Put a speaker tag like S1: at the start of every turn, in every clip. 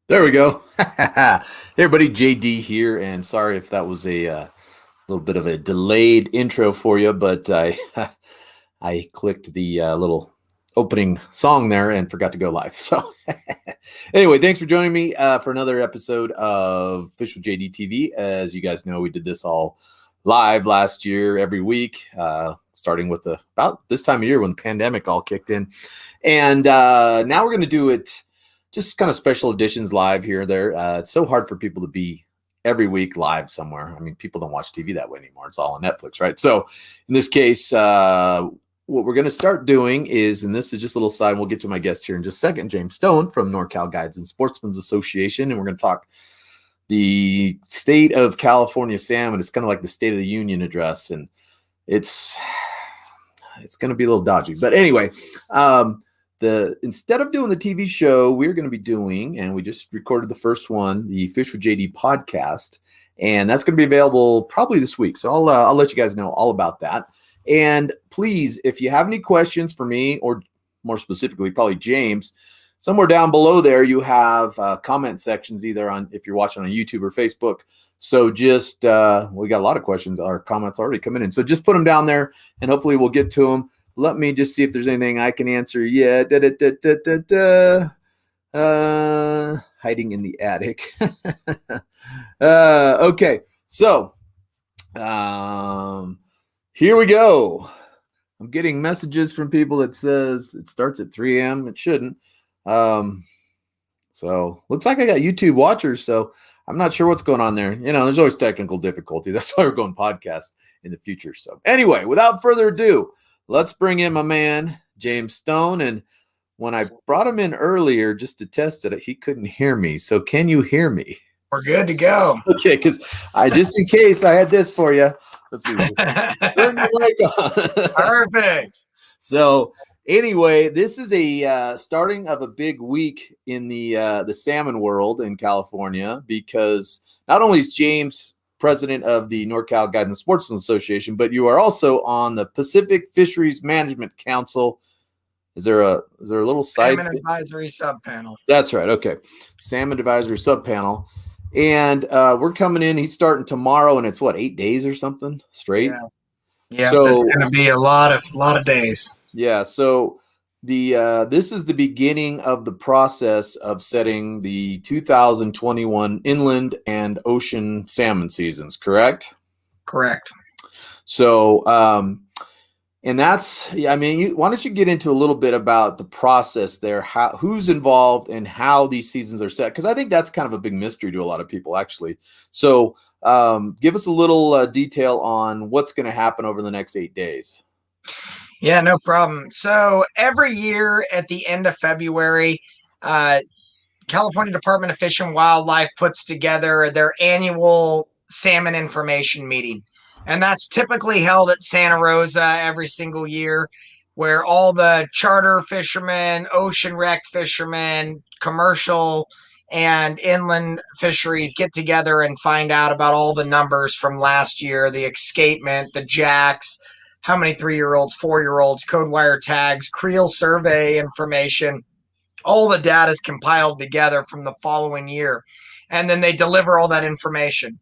S1: There we go. Hey everybody, JD here, and sorry if that was a little bit of a delayed intro for you, but I I clicked the little opening song there and forgot to go live. So anyway, thanks for joining me for another episode of Fish with JD TV. As you guys know, we did this all live last year every week, starting with about this time of year when the pandemic all kicked in, and now we're going to do it just kind of special editions live here or there. It's so hard for people to be every week live somewhere. I mean, people don't watch TV that way anymore. It's all on Netflix, right? So in this case, what we're going to start doing is, and this is just a little side, and we'll get to my guest here in just a second, James Stone from NorCal Guides and Sportsmen's Association, and we're going to talk the state of California salmon. It's kind of like the State of the Union address, and it's going to be a little dodgy. But anyway, instead of doing the TV show, we're going to be doing, and we just recorded the first one, the Fish with JD podcast, and that's going to be available probably this week. So I'll let you guys know all about that. And please, if you have any questions for me, or more specifically, probably James, somewhere down below there, you have comment sections, either on if you're watching on YouTube or Facebook. So just we got a lot of questions, our comments already coming in. So just put them down there, and hopefully we'll get to them. Let me just see if there's anything I can answer. Yeah, hiding in the attic. Okay, so here we go. I'm getting messages from people that says it starts at 3 a.m. It shouldn't. So looks like I got YouTube watchers, so I'm not sure what's going on there. You know, there's always technical difficulty. That's why we're going podcast in the future. So anyway, without further ado, let's bring in my man, James Stone. And when I brought him in earlier just to test it, he couldn't hear me. So can you hear me?
S2: We're good to go.
S1: Okay, because just in case, I had this for you. Let's see. Turn the mic on.
S2: Perfect.
S1: So anyway, this is a starting of a big week in the salmon world in California, because not only is James president of the NorCal Guides and Sportsmen Association, but you are also on the Pacific Fisheries Management Council. Is there a little side?
S2: Salmon Advisory Subpanel.
S1: That's right. Okay. Salmon Advisory Subpanel. And we're coming in. He's starting tomorrow, and it's what, 8 days or something straight?
S2: Yeah.
S1: So
S2: it's going to be a lot of days.
S1: Yeah. So this is the beginning of the process of setting the 2021 inland and ocean salmon seasons, correct?
S2: Correct.
S1: So, and that's, I mean, why don't you get into a little bit about the process there, who's involved and how these seasons are set? Because I think that's kind of a big mystery to a lot of people, actually. So give us a little detail on what's going to happen over the next 8 days.
S2: Yeah, no problem. So every year at the end of February, California Department of Fish and Wildlife puts together their annual salmon information meeting. And that's typically held at Santa Rosa every single year, where all the charter fishermen, ocean wreck fishermen, commercial and inland fisheries get together and find out about all the numbers from last year, the escapement, the jacks, how many 3-year-olds, 4-year-olds, code wire tags, creel survey information. All the data is compiled together from the following year. And then they deliver all that information.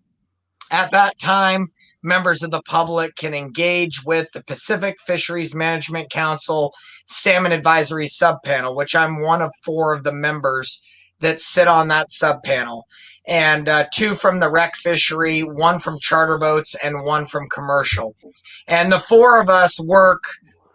S2: At that time, members of the public can engage with the Pacific Fisheries Management Council Salmon Advisory Subpanel, which I'm one of 4 of the members that sit on that subpanel, and 2 from the rec fishery, 1 from charter boats, and 1 from commercial. And the 4 of us work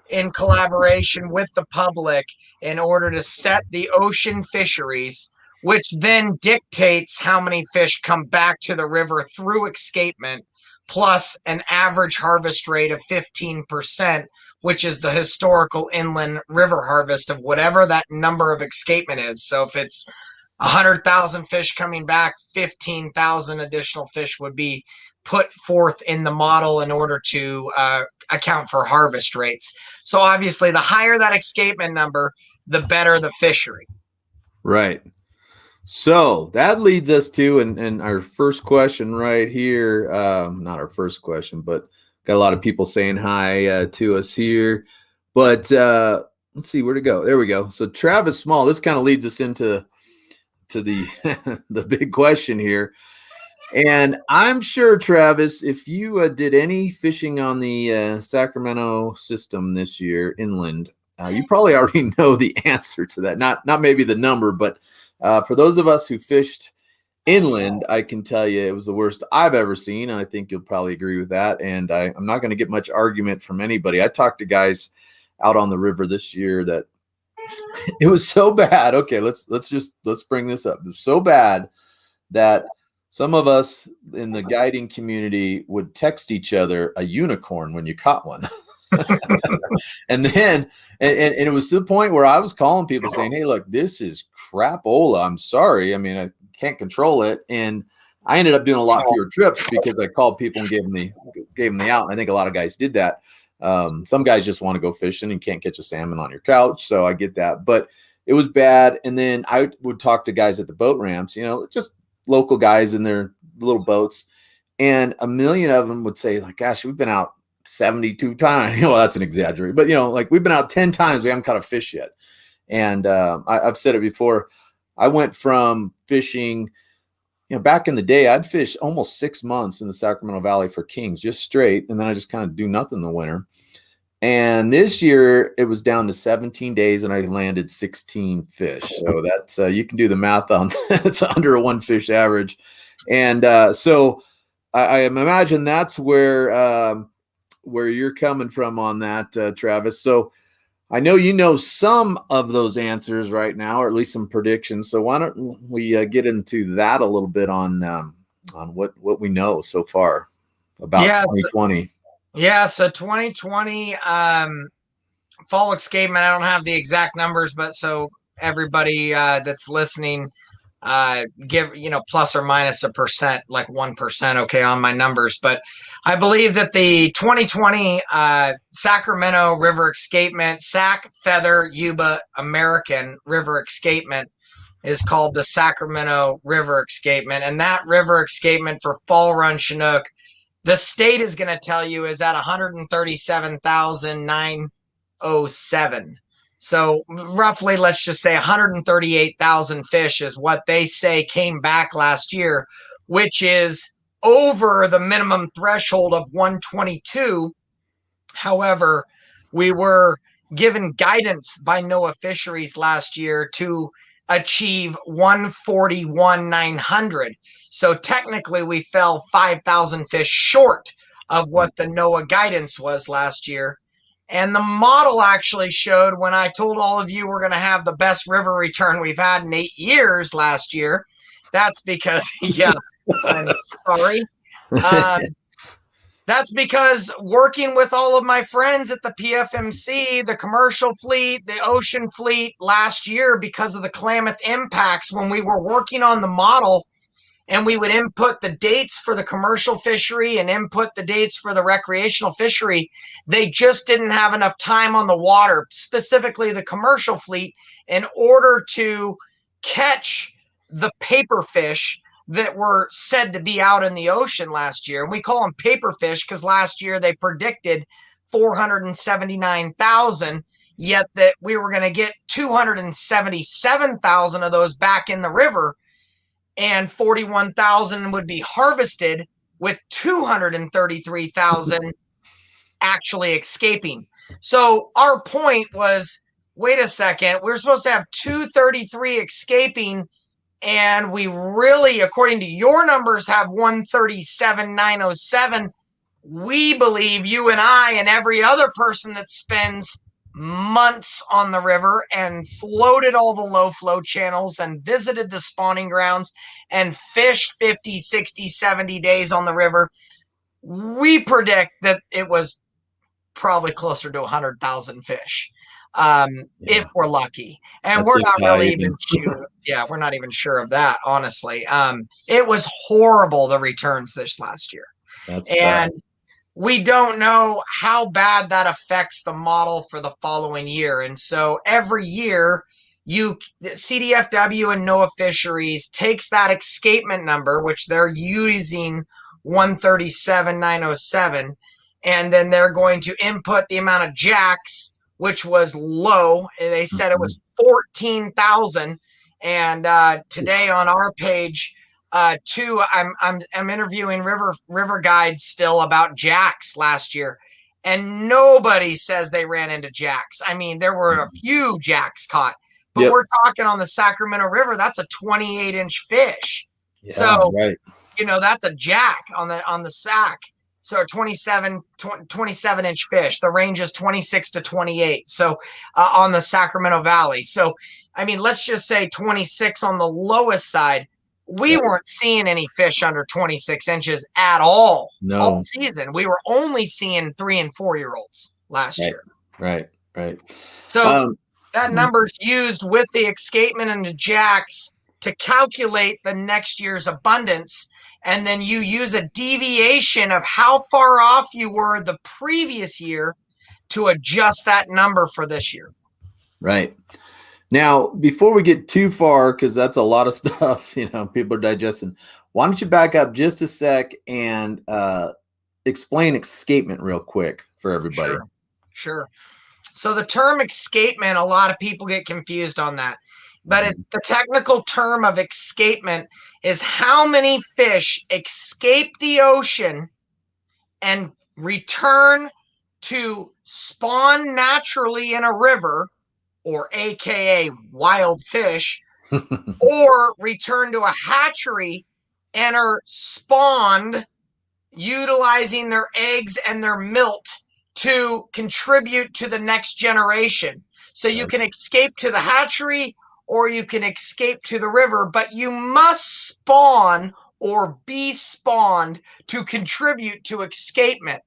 S2: in collaboration with the public in order to set the ocean fisheries, which then dictates how many fish come back to the river through escapement, plus an average harvest rate of 15%, which is the historical inland river harvest of whatever that number of escapement is. So if it's 100,000 fish coming back, 15,000 additional fish would be put forth in the model in order to account for harvest rates. So obviously, the higher that escapement number, the better the fishery.
S1: Right. So that leads us to, and our first question right here, not our first question, but got a lot of people saying hi to us here. But let's see where to go. There we go. So Travis Small, this kind of leads us into to the the big question here. And I'm sure, Travis, if you did any fishing on the Sacramento system this year inland, you probably already know the answer to that. Not maybe the number, but for those of us who fished inland, I can tell you it was the worst I've ever seen. And I think you'll probably agree with that. And I'm not going to get much argument from anybody. I talked to guys out on the river this year that it was so bad. Okay, let's bring this up. It was so bad that some of us in the guiding community would text each other a unicorn when you caught one. And then and it was to the point where I was calling people saying, hey, look, this is crapola. I'm sorry. I mean, I can't control it. And I ended up doing a lot fewer trips because I called people and gave them the out. And I think a lot of guys did that. Some guys just want to go fishing and can't catch a salmon on your couch. So I get that. But it was bad. And then I would talk to guys at the boat ramps, just local guys in their little boats. And a million of them would say, like, gosh, we've been out 72 times. Well, that's an exaggeration. But, like we've been out 10 times. We haven't caught a fish yet. And I've said it before. I went from fishing, back in the day, I'd fish almost 6 months in the Sacramento Valley for kings, just straight. And then I just kind of do nothing in the winter. And this year it was down to 17 days and I landed 16 fish. So that's, you can do the math on it's under a 1 fish average. And so I imagine that's where you're coming from on that, Travis. So I know some of those answers right now, or at least some predictions. So why don't we get into that a little bit on what we know so far about 2020?
S2: So 2020 fall escapement. I don't have the exact numbers, but so everybody that's listening, give plus or minus a percent, like 1%, okay, on my numbers. But I believe that the 2020 Sacramento River escapement, Sac Feather Yuba American River escapement, is called the Sacramento River escapement, and that river escapement for fall run Chinook, the state is going to tell you, is at 137,907. So roughly, let's just say 138,000 fish is what they say came back last year, which is over the minimum threshold of 122. However, we were given guidance by NOAA Fisheries last year to achieve 141,900. So technically we fell 5,000 fish short of what the NOAA guidance was last year. And the model actually showed, when I told all of you we're going to have the best river return we've had in 8 years last year, that's because, I'm sorry. That's because working with all of my friends at the PFMC, the commercial fleet, the ocean fleet last year, because of the Klamath impacts, when we were working on the model and we would input the dates for the commercial fishery and input the dates for the recreational fishery, they just didn't have enough time on the water, specifically the commercial fleet, in order to catch the paper fish that were said to be out in the ocean last year. And we call them paper fish because last year they predicted 479,000, yet that we were going to get 277,000 of those back in the river, and 41,000 would be harvested, with 233,000 actually escaping. So our point was, wait a second, we're supposed to have 233 escaping, and we really, according to your numbers, have 137,907. We believe, you and I and every other person that spends months on the river and floated all the low flow channels and visited the spawning grounds and fished 50, 60, 70 days on the river, we predict that it was probably closer to 100,000 fish. If we're lucky, and we're not really even sure. We're not even sure of that, honestly. It was horrible, the returns this last year.
S1: That's
S2: and
S1: bad.
S2: We don't know how bad that affects the model for the following year. And so every year, CDFW and NOAA Fisheries takes that escapement number, which they're using 137,907, and then they're going to input the amount of jacks, which was low. They said it was 14,000. And today on our page, too, I'm interviewing river guides still about jacks last year, and nobody says they ran into jacks. I mean, there were a few jacks caught, but
S1: Yep.
S2: we're talking on the Sacramento River. That's a 28-inch fish.
S1: Yeah.
S2: So
S1: Right.
S2: that's a jack on the Sac. So 27-inch fish. The range is 26 to 28. So on the Sacramento Valley. So I mean, let's just say 26 on the lowest side. We
S1: Right.
S2: weren't seeing any fish under 26 inches at all
S1: No.
S2: season. We were only seeing 3 and 4 year olds last
S1: Right.
S2: year.
S1: Right. Right.
S2: So that number's used with the escapement and the jacks to calculate the next year's abundance. And then you use a deviation of how far off you were the previous year to adjust that number for this year.
S1: Right. Now, before we get too far, because that's a lot of stuff, people are digesting, why don't you back up just a sec and explain escapement real quick for everybody?
S2: Sure. So the term escapement, a lot of people get confused on that. But the technical term of escapement is how many fish escape the ocean and return to spawn naturally in a river, or AKA wild fish, or return to a hatchery and are spawned utilizing their eggs and their milt to contribute to the next generation. So you can escape to the hatchery or you can escape to the river, but you must spawn or be spawned to contribute to escapement.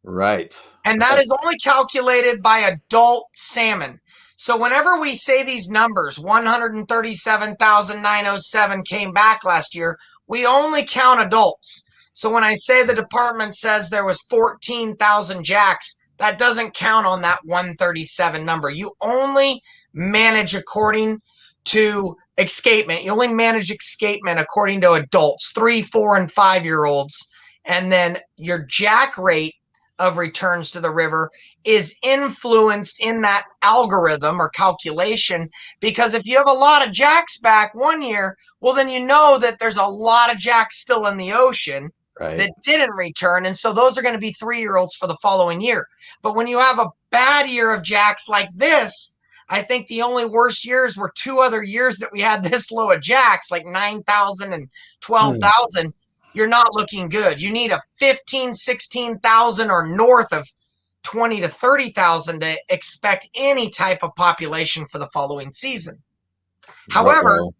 S1: Right.
S2: And that is only calculated by adult salmon. So whenever we say these numbers, 137,907 came back last year, we only count adults. So when I say the department says there was 14,000 jacks, that doesn't count on that 137 number. You only manage according to escapement. You only manage escapement according to adults, 3, 4, and 5 year olds. And then your jack rate of returns to the river is influenced in that algorithm or calculation, because if you have a lot of jacks back one year, well, then you know that there's a lot of jacks still in the ocean that didn't return, and so those are going to be 3 year olds for the following year. But when you have a bad year of jacks like this, I think the only worst years were 2 other years that we had this low of jacks, like 9,000 and 12,000. You're not looking good. You need a 15, 16,000 or north of 20 to 30,000 to expect any type of population for the following season. However,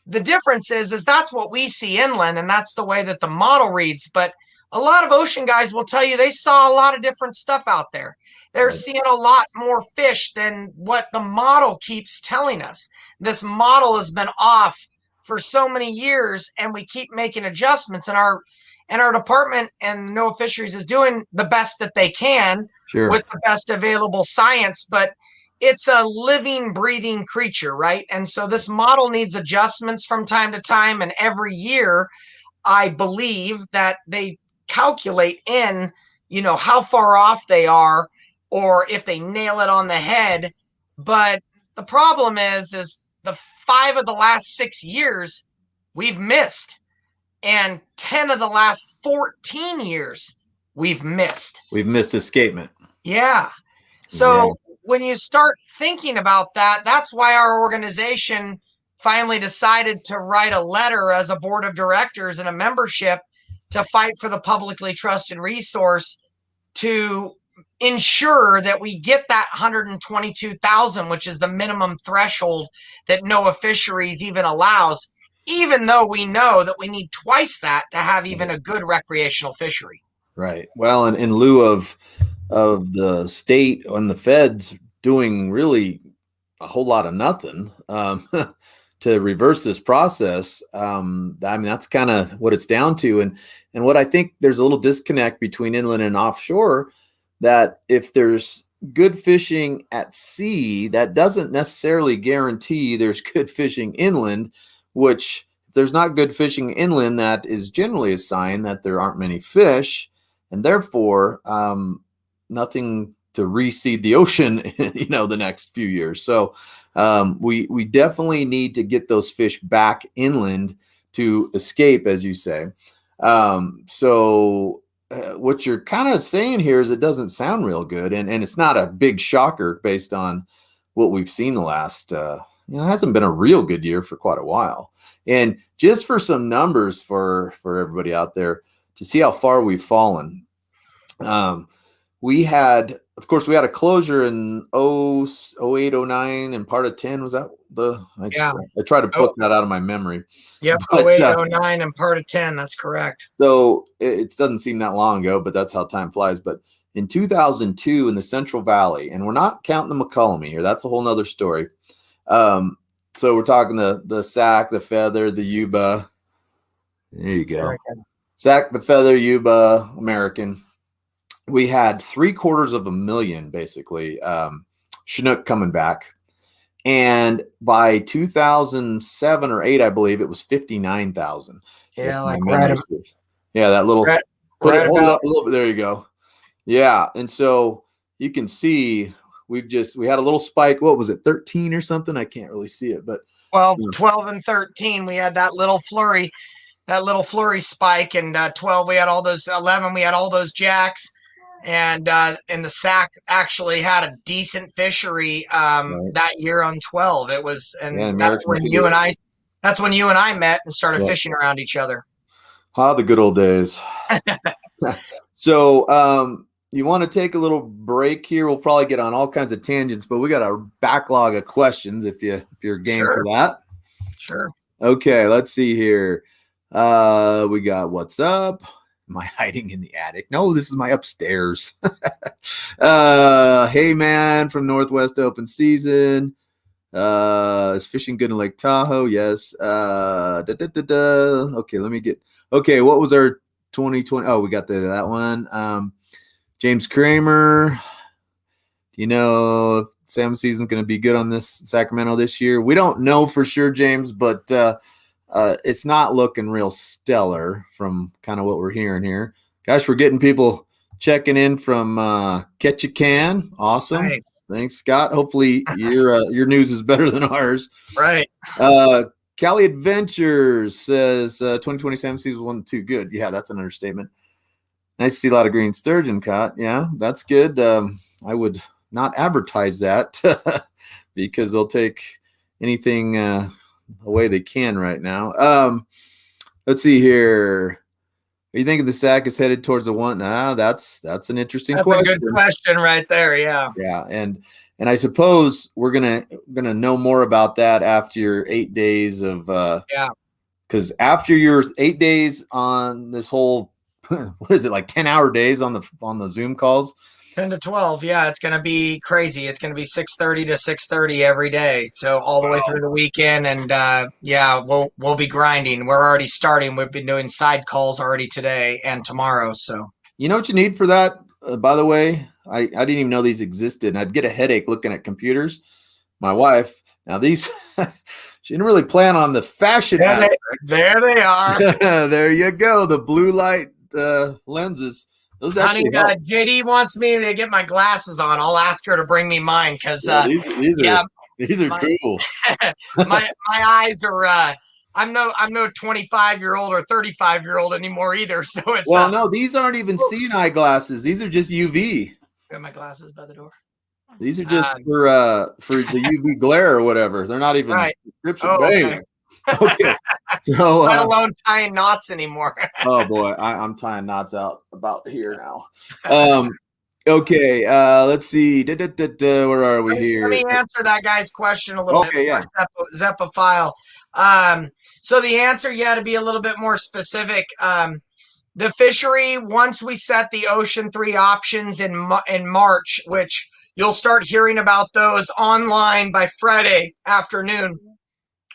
S2: the difference is that's what we see inland, and that's the way that the model reads. But a lot of ocean guys will tell you they saw a lot of different stuff out there. They're seeing a lot more fish than what the model keeps telling us. This model has been off for so many years, and we keep making adjustments, and our department and NOAA Fisheries is doing the best that they can with the best available science, but it's a living, breathing creature, right? And so this model needs adjustments from time to time, and every year I believe that they calculate in, how far off they are or if they nail it on the head. But the problem is the 5 of the last 6 years we've missed, and 10 of the last 14 years we've missed.
S1: We've missed escapement.
S2: Yeah. So when you start thinking about that, that's why our organization finally decided to write a letter as a board of directors and a membership to fight for the publicly trusted resource to ensure that we get that 122,000, which is the minimum threshold that NOAA Fisheries even allows, even though we know that we need twice that to have even a good recreational fishery.
S1: Right. Well, in lieu of the state and the feds doing really a whole lot of nothing to reverse this process, I mean, that's kind of what it's down to. And what I think there's a little disconnect between inland and offshore, that if there's good fishing at sea, that doesn't necessarily guarantee there's good fishing inland, which if there's not good fishing inland, that is generally a sign that there aren't many fish, and therefore nothing reseed the ocean, the next few years. So we definitely need to get those fish back inland to escape, as you say. So what you're kind of saying here is it doesn't sound real good, and it's not a big shocker based on what we've seen the last. It hasn't been a real good year for quite a while. And just for some numbers for everybody out there to see how far we've fallen. We had a closure in 08, 09, and part of 10. Was that I tried to put that out of my memory.
S2: Yep, 08, 09, and part of 10. That's correct.
S1: So it doesn't seem that long ago, but that's how time flies. But in 2002 in the Central Valley, and we're not counting the McCollum here. That's a whole nother story. So we're talking the sack, the feather, the Yuba. There you go. Sack, the feather, Yuba, American. We had 750,000 basically Chinook coming back, and by 2007 or 8, I believe it was 59,000.
S2: Yeah,
S1: like right. Yeah, that little. Right about a little bit. There you go. Yeah, and so you can see we had a little spike. What was it, 13 or something? I can't really see it, but
S2: 12 and 13. We had that little flurry spike, and 12 we had all those. 11 we had all those jacks. And the sack actually had a decent fishery that year on 12. It was, and that's when you and I met and started fishing around each other.
S1: The good old days. So you want to take a little break here? We'll probably get on all kinds of tangents, but we got a backlog of questions if you're game for that.
S2: Sure.
S1: Okay, let's see here. We got what's up. Am I hiding in the attic? No, this is my upstairs. Hey, man, from Northwest Open Season. Is fishing good in Lake Tahoe? Yes. Okay, let me get. Okay, what was our 2020? Oh, we got that one. James Kramer. Do you know if salmon season is going to be good on this Sacramento this year? We don't know for sure, James, but it's not looking real stellar from kind of what we're hearing here. Gosh, we're getting people checking in from Ketchikan. Awesome. Nice. Thanks, Scott. Hopefully your news is better than ours.
S2: Right.
S1: Cali Adventures says 2020 salmon season wasn't too good. Yeah, that's an understatement. Nice to see a lot of green sturgeon caught. Yeah, that's good. I would not advertise that because they'll take anything the way they can right now. Let's see here. Are you thinking the sack is headed towards the one? That's an interesting question.
S2: That's a good question right there. Yeah.
S1: Yeah, and I suppose we're gonna know more about that after your 8 days of because after your 8 days on this whole what is it, like 10-hour days on the Zoom calls?
S2: 10 to 12. Yeah, it's going to be crazy. It's going to be 6:30 to 6:30 every day. So all the way through the weekend. And we'll be grinding. We're already starting. We've been doing side calls already today and tomorrow. So
S1: you know what you need for that? By the way, I didn't even know these existed. And I'd get a headache looking at computers. My wife, now these, she didn't really plan on the fashion.
S2: There they are.
S1: There you go. The blue light lenses. Those
S2: honey, JD wants me to get my glasses on. I'll ask her to bring me mine because
S1: these are cool.
S2: my eyes are. I'm no 25-year-old or 35-year-old anymore either. So it's
S1: no, these aren't even seeing eye glasses. These are just UV.
S2: Got my glasses by the door.
S1: These are just for the UV glare or whatever. They're not even prescription.
S2: Okay.
S1: Okay. So
S2: let alone tying knots anymore.
S1: Oh boy, I'm tying knots out about here now. Okay, let's see. Where are we here?
S2: Let me answer that guy's question a little bit more. Zeppophile. So the answer, to be a little bit more specific. The fishery, once we set the Ocean 3 options in March, which you'll start hearing about those online by Friday afternoon.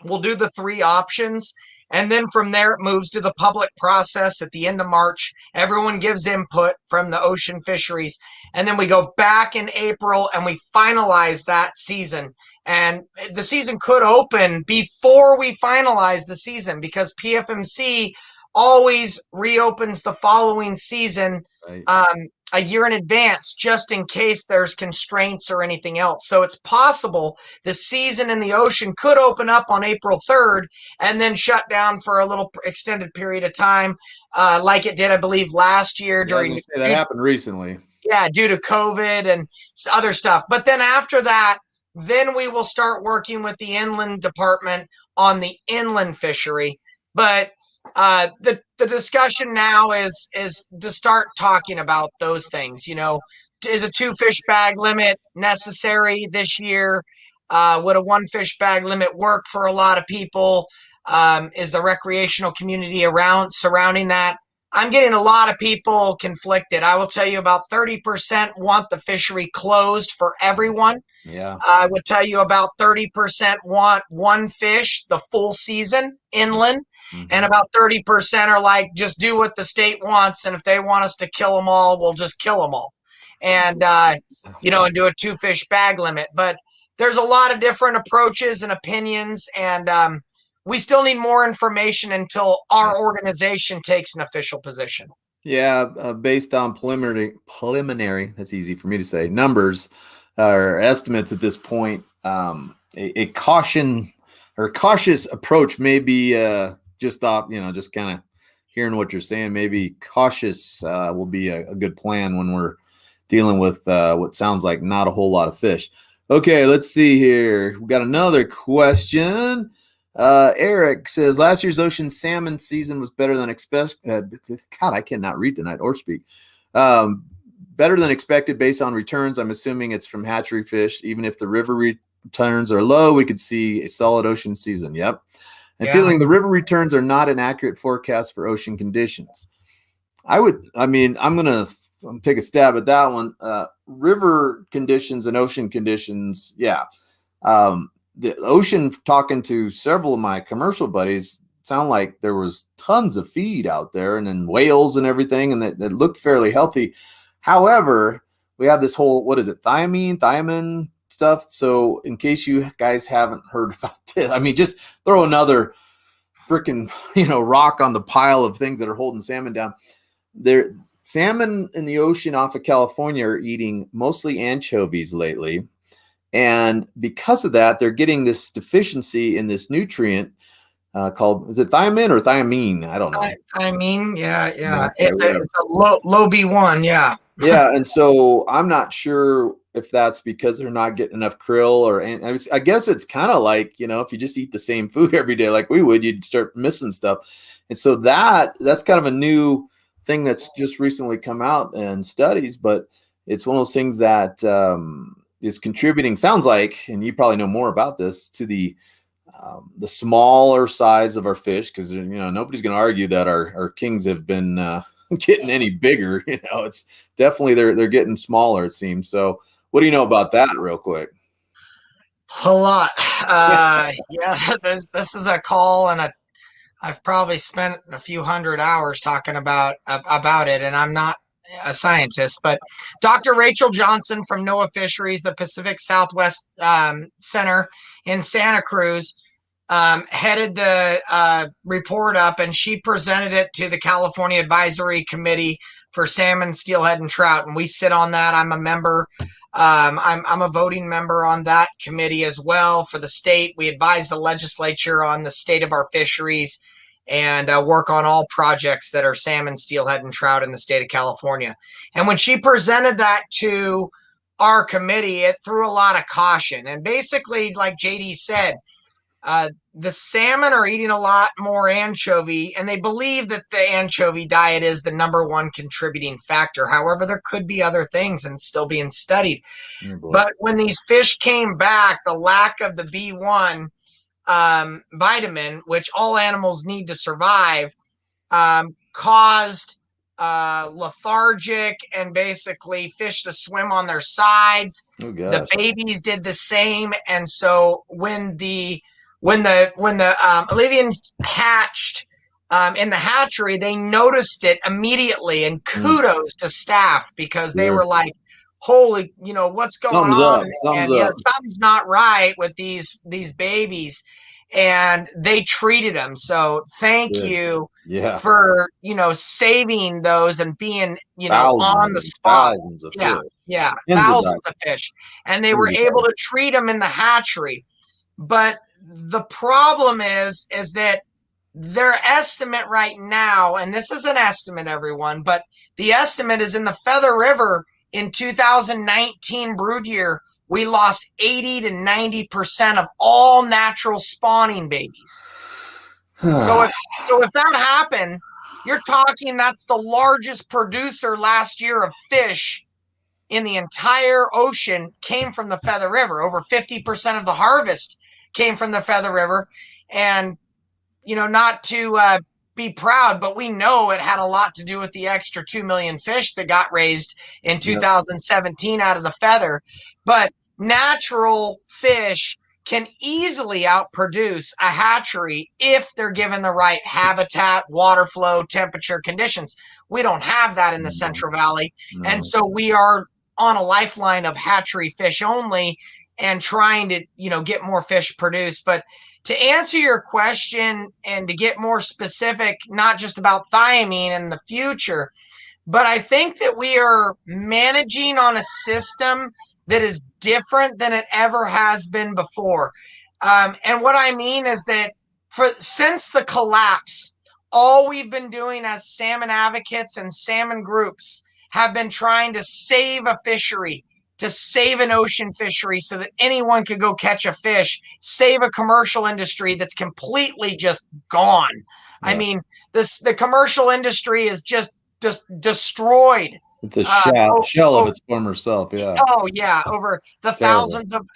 S2: We'll do the 3 options, and then from there it moves to the public process at the end of March. Everyone gives input from the ocean fisheries, and then we go back in April and we finalize that season. And the season could open before we finalize the season because PFMC always reopens the following season a year in advance, just in case there's constraints or anything else. So it's possible the season in the ocean could open up on April 3rd and then shut down for a little extended period of time, like it did, I believe, last year
S1: Yeah, I was going
S2: during
S1: to say that happened recently.
S2: due to COVID and other stuff. But then after that, then we will start working with the inland department on the inland fishery. But the discussion now is to start talking about those things. You know, is a 2 fish bag limit necessary this year? Would a 1 fish bag limit work for a lot of people? Is the recreational community around surrounding that? I'm getting a lot of people conflicted. I will tell you about 30% want the fishery closed for everyone.
S1: Yeah.
S2: I would tell you about 30% want 1 fish the full season inland. And
S1: Mm-hmm.
S2: about 30% are like, just do what the state wants. And if they want us to kill them all, we'll just kill them all. And, and do a 2 fish bag limit. But there's a lot of different approaches and opinions. And we still need more information until our organization takes an official position.
S1: Yeah, based on preliminary, that's easy for me to say, numbers or estimates at this point, a caution or cautious approach may be just off, just kind of hearing what you're saying, maybe cautious will be a good plan when we're dealing with what sounds like not a whole lot of fish. Okay, let's see here. We got another question. Eric says last year's ocean salmon season was better than expected. God, I cannot read tonight or speak. Better than expected based on returns. I'm assuming it's from hatchery fish. Even if the river returns are low, we could see a solid ocean season. Yep. And feeling the river returns are not an accurate forecast for ocean conditions. I'm going to take a stab at that one. River conditions and ocean conditions, yeah. The ocean, talking to several of my commercial buddies, sound like there was tons of feed out there and then whales and everything, and that looked fairly healthy. However, we have this whole, what is it, thiamine stuff. So in case you guys haven't heard about this, just throw another freaking rock on the pile of things that are holding salmon down. There, salmon in the ocean off of California are eating mostly anchovies lately. And because of that, they're getting this deficiency in this nutrient called, is it thiamine or thiamine? I don't know.
S2: Yeah.
S1: Okay,
S2: It's a low B1, yeah.
S1: Yeah, and so I'm not sure if that's because they're not getting enough krill or, I guess it's kind of like, if you just eat the same food every day like we would, you'd start missing stuff. And so that's kind of a new thing that's just recently come out in studies, but it's one of those things that is contributing, sounds like, and you probably know more about this, to the smaller size of our fish, because nobody's going to argue that our kings have been getting any bigger. It's definitely they're getting smaller, it seems. So what do you know about that real quick?
S2: A lot. Yeah, this is a call, and I've probably spent a few hundred hours talking about it, and I'm not a scientist, but Dr. Rachel Johnson from NOAA Fisheries, the Pacific Southwest Center in Santa Cruz, headed the report up, and she presented it to the California Advisory Committee for Salmon, Steelhead, and Trout, and we sit on that. I'm a member. I'm a voting member on that committee as well for the state. We advise the legislature on the state of our fisheries and work on all projects that are salmon, steelhead, and trout in the state of California. And when she presented that to our committee, it threw a lot of caution. And basically, like JD said, the salmon are eating a lot more anchovy, and they believe that the anchovy diet is the #1 contributing factor. However, there could be other things, and it's still being studied. But when these fish came back, the lack of the B1 vitamin, which all animals need to survive, caused lethargic and basically fish to swim on their sides.
S1: Oh,
S2: the
S1: gosh.
S2: babies did the same, and so when the Olivian hatched in the hatchery, they noticed it immediately, and kudos to staff, because they were like, holy, what's going
S1: Thumbs
S2: on?
S1: up, thumbs
S2: And yeah,
S1: up.
S2: something's not right with these babies. and they treated them. So thank
S1: Good.
S2: you
S1: Yeah.
S2: for, saving those and being, on
S1: Thousands
S2: the
S1: and
S2: spot.
S1: thousands of
S2: Yeah.
S1: fish.
S2: Yeah.
S1: Tens of
S2: Thousands
S1: thousands.
S2: of fish. And they were
S1: Tens of
S2: able
S1: thousands.
S2: to treat them in the hatchery. But the problem is that their estimate right now, and this is an estimate, everyone, but the estimate is in the Feather River in 2019 brood year, we lost 80 to 90% of all natural spawning babies. So if that happened, you're talking that's the largest producer last year of fish in the entire ocean came from the Feather River. Over 50% of the harvest came from the Feather River. And, not to be proud, but we know it had a lot to do with the extra 2 million fish that got raised in 2017 out of the Feather. But natural fish can easily outproduce a hatchery if they're given the right habitat, water flow, temperature conditions. We don't have that in the Central Valley. And so we are on a lifeline of hatchery fish only and trying to, get more fish produced. But to answer your question and to get more specific, not just about thiamine in the future, but I think that we are managing on a system that is different than it ever has been before. And what I mean is that since the collapse, all we've been doing as salmon advocates and salmon groups have been trying to save a fishery, to save an ocean fishery so that anyone could go catch a fish, save a commercial industry that's completely just gone. I mean, the commercial industry is just destroyed.
S1: It's a shell of its former self. Yeah.
S2: Oh yeah, over the
S1: Terrible.
S2: thousands of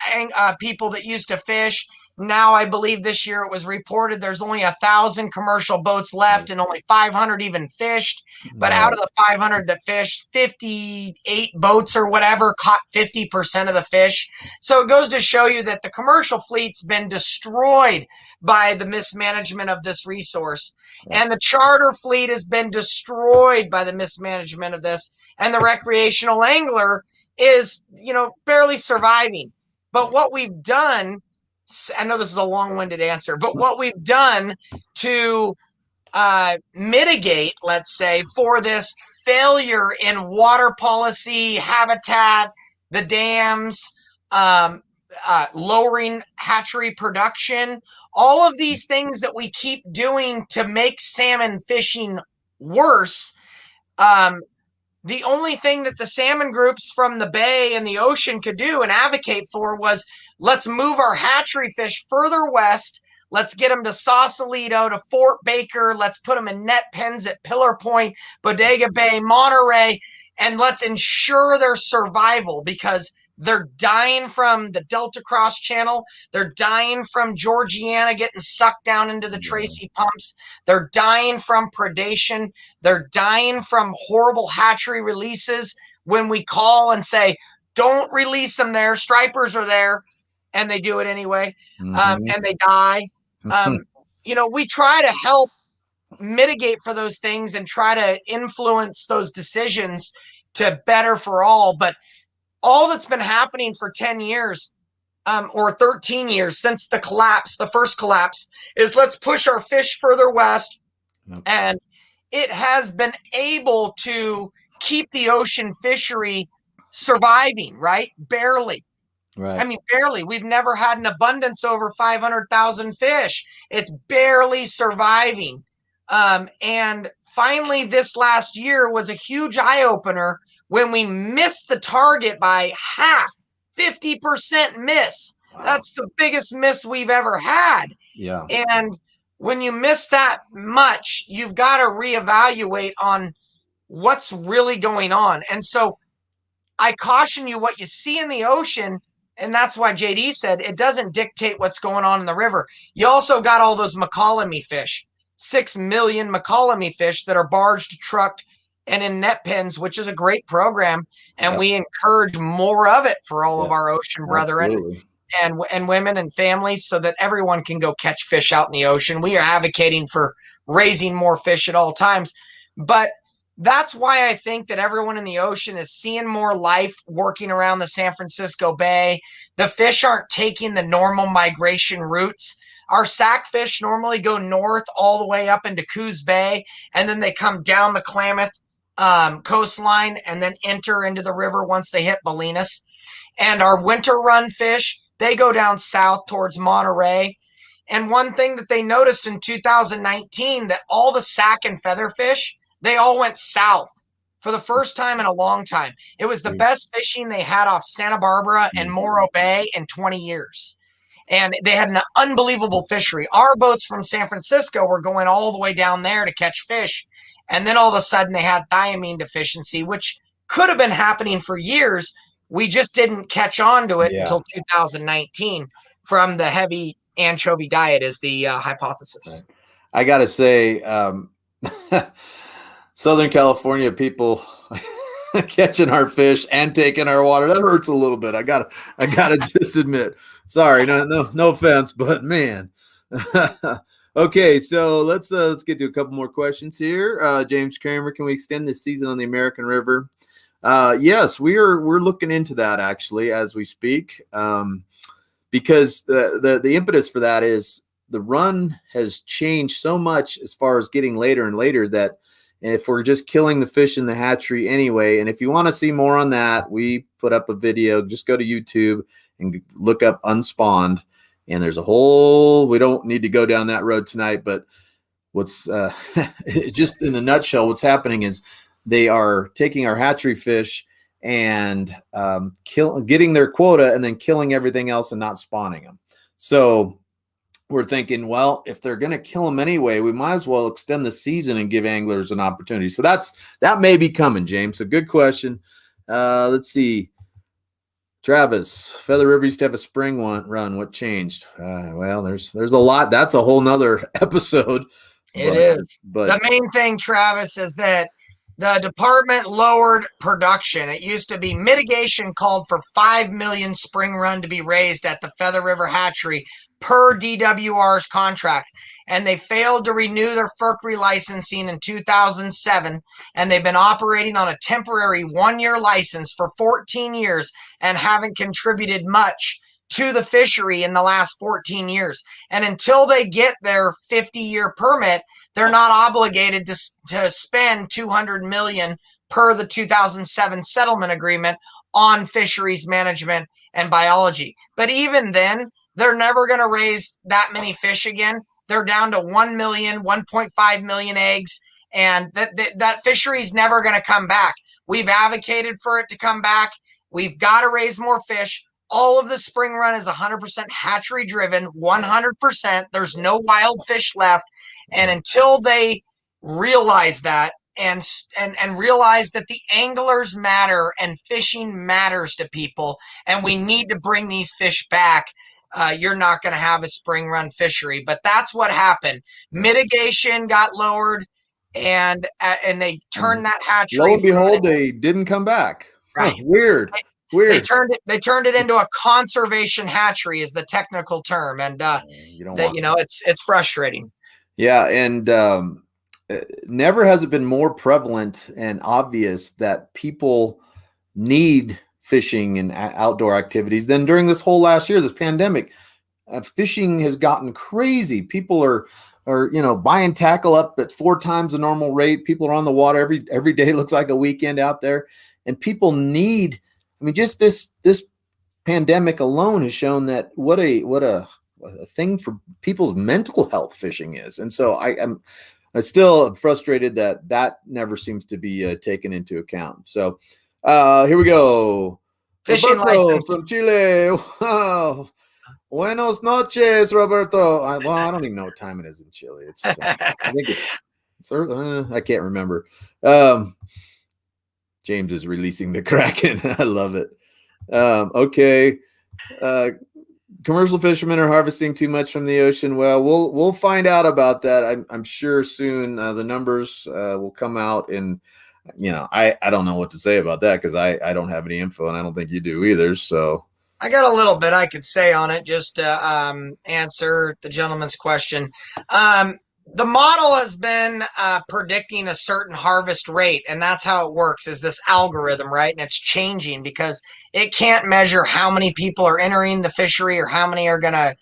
S2: people that used to fish. Now I believe this year it was reported there's only 1,000 commercial boats left and only 500 even fished. But out of the 500 that fished, 58 boats or whatever caught 50% of the fish. So it goes to show you that the commercial fleet's been destroyed by the mismanagement of this resource. And the charter fleet has been destroyed by the mismanagement of this. And the recreational angler is, barely surviving. But what we've done, I know this is a long-winded answer, but what we've done to mitigate, let's say, for this failure in water policy, habitat, the dams, lowering hatchery production, all of these things that we keep doing to make salmon fishing worse. The only thing that the salmon groups from the bay and the ocean could do and advocate for was let's move our hatchery fish further west. Let's get them to Sausalito, to Fort Baker. Let's put them in net pens at Pillar Point, Bodega Bay, Monterey, and let's ensure their survival because they're dying from the Delta Cross Channel. They're dying from Georgiana getting sucked down into the Tracy pumps. They're dying from predation. They're dying from horrible hatchery releases when we call and say, don't release them there. Stripers are there. And they do it anyway. And they die. We try to help mitigate for those things and try to influence those decisions to better for all. But all that's been happening for 10 years or 13 years since the collapse, the first collapse, is let's push our fish further west. And it has been able to keep the ocean fishery surviving, right? Barely.
S1: Right.
S2: I mean, barely. We've never had an abundance over 500,000 fish. It's barely surviving. And finally, this last year was a huge eye opener when we missed the target by half, 50% miss.
S1: Wow.
S2: That's the biggest miss we've ever had.
S1: Yeah.
S2: And when you miss that much, you've got to reevaluate on what's really going on. And so I caution you, what you see in the ocean, and that's why JD said it doesn't dictate what's going on in the river. You also got all those Macalamy fish, 6 million Macalamy fish that are barged, trucked, and in net pens, which is a great program. And we encourage more of it for all of our ocean brethren and women and families so that everyone can go catch fish out in the ocean. We are advocating for raising more fish at all times. But that's why I think that everyone in the ocean is seeing more life working around the San Francisco Bay. The fish aren't taking the normal migration routes. Our sac fish normally go north all the way up into Coos Bay, and then they come down the Klamath coastline and then enter into the river once they hit Bolinas. And our winter run fish, they go down south towards Monterey. And one thing that they noticed in 2019, that all the sac and feather fish, they all went south for the first time in a long time. It was the best fishing they had off Santa Barbara and Morro Bay in 20 years. And they had an unbelievable fishery. Our boats from San Francisco were going all the way down there to catch fish. And then all of a sudden they had thiamine deficiency, which could have been happening for years. We just didn't catch on to it until 2019 from the heavy anchovy diet is the hypothesis.
S1: Right. I got to say, Southern California people catching our fish and taking our water, that hurts a little bit. I gotta just admit. Sorry, no offense, but man. Okay, so let's get to a couple more questions here. James Kramer, can we extend this season on the American River? Yes, we're looking into that actually as we speak, because the impetus for that is the run has changed so much as far as getting later and later that if we're just killing the fish in the hatchery anyway, and if you want to see more on that, we put up a video. Just go to YouTube and look up Unspawned, and there's a whole, we don't need to go down that road tonight, but what's just in a nutshell, what's happening is they are taking our hatchery fish and getting their quota and then killing everything else and not spawning them. So we're thinking, well, if they're going to kill them anyway, we might as well extend the season and give anglers an opportunity. So that may be coming, James. So good question. Let's see. Travis, Feather River used to have a spring run. What changed? Well, there's a lot. That's a whole nother episode.
S2: It is. But the main thing, Travis, is that the department lowered production. It used to be mitigation called for 5 million spring run to be raised at the Feather River Hatchery per DWR's contract. And they failed to renew their FERC licensing in 2007. And they've been operating on a temporary 1-year license for 14 years and haven't contributed much to the fishery in the last 14 years. And until they get their 50-year permit, they're not obligated to spend $200 million per the 2007 settlement agreement on fisheries management and biology. But even then, they're never going to raise that many fish again. They're down to 1 million, 1.5 million eggs, and that fishery is never going to come back. We've advocated for it to come back. We've got to raise more fish. All of the spring run is 100% hatchery driven, 100%. There's no wild fish left. And until they realize that and realize that the anglers matter and fishing matters to people, and we need to bring these fish back, you're not going to have a spring run fishery. But that's what happened. Mitigation got lowered, and they turned that hatchery.
S1: Lo and behold, they didn't come back.
S2: Right.
S1: Weird.
S2: They turned it into a conservation hatchery is the technical term, and it's frustrating.
S1: Yeah, and never has it been more prevalent and obvious that people need fishing and outdoor activities than during this whole last year, this pandemic. Fishing has gotten crazy. People are buying tackle up at 4 times the normal rate. People are on the water every day. Looks like a weekend out there, and people need. I mean, just this pandemic alone has shown that what a thing for people's mental health fishing is. And so I'm still frustrated that never seems to be taken into account. So here we go.
S2: Fishing
S1: Roberto
S2: license
S1: from Chile. Wow. Buenos noches, Roberto. I don't even know what time it is in Chile. It's I think it's I can't remember. James is releasing the Kraken. I love it. Okay. Commercial fishermen are harvesting too much from the ocean. Well, we'll find out about that. I'm sure soon the numbers will come out, and I don't know what to say about that because I don't have any info, and I don't think you do either. So
S2: I got a little bit I could say on it just to answer the gentleman's question. the model has been predicting a certain harvest rate, and that's how it works, is this algorithm, right? And it's changing because it can't measure how many people are entering the fishery or how many are going to,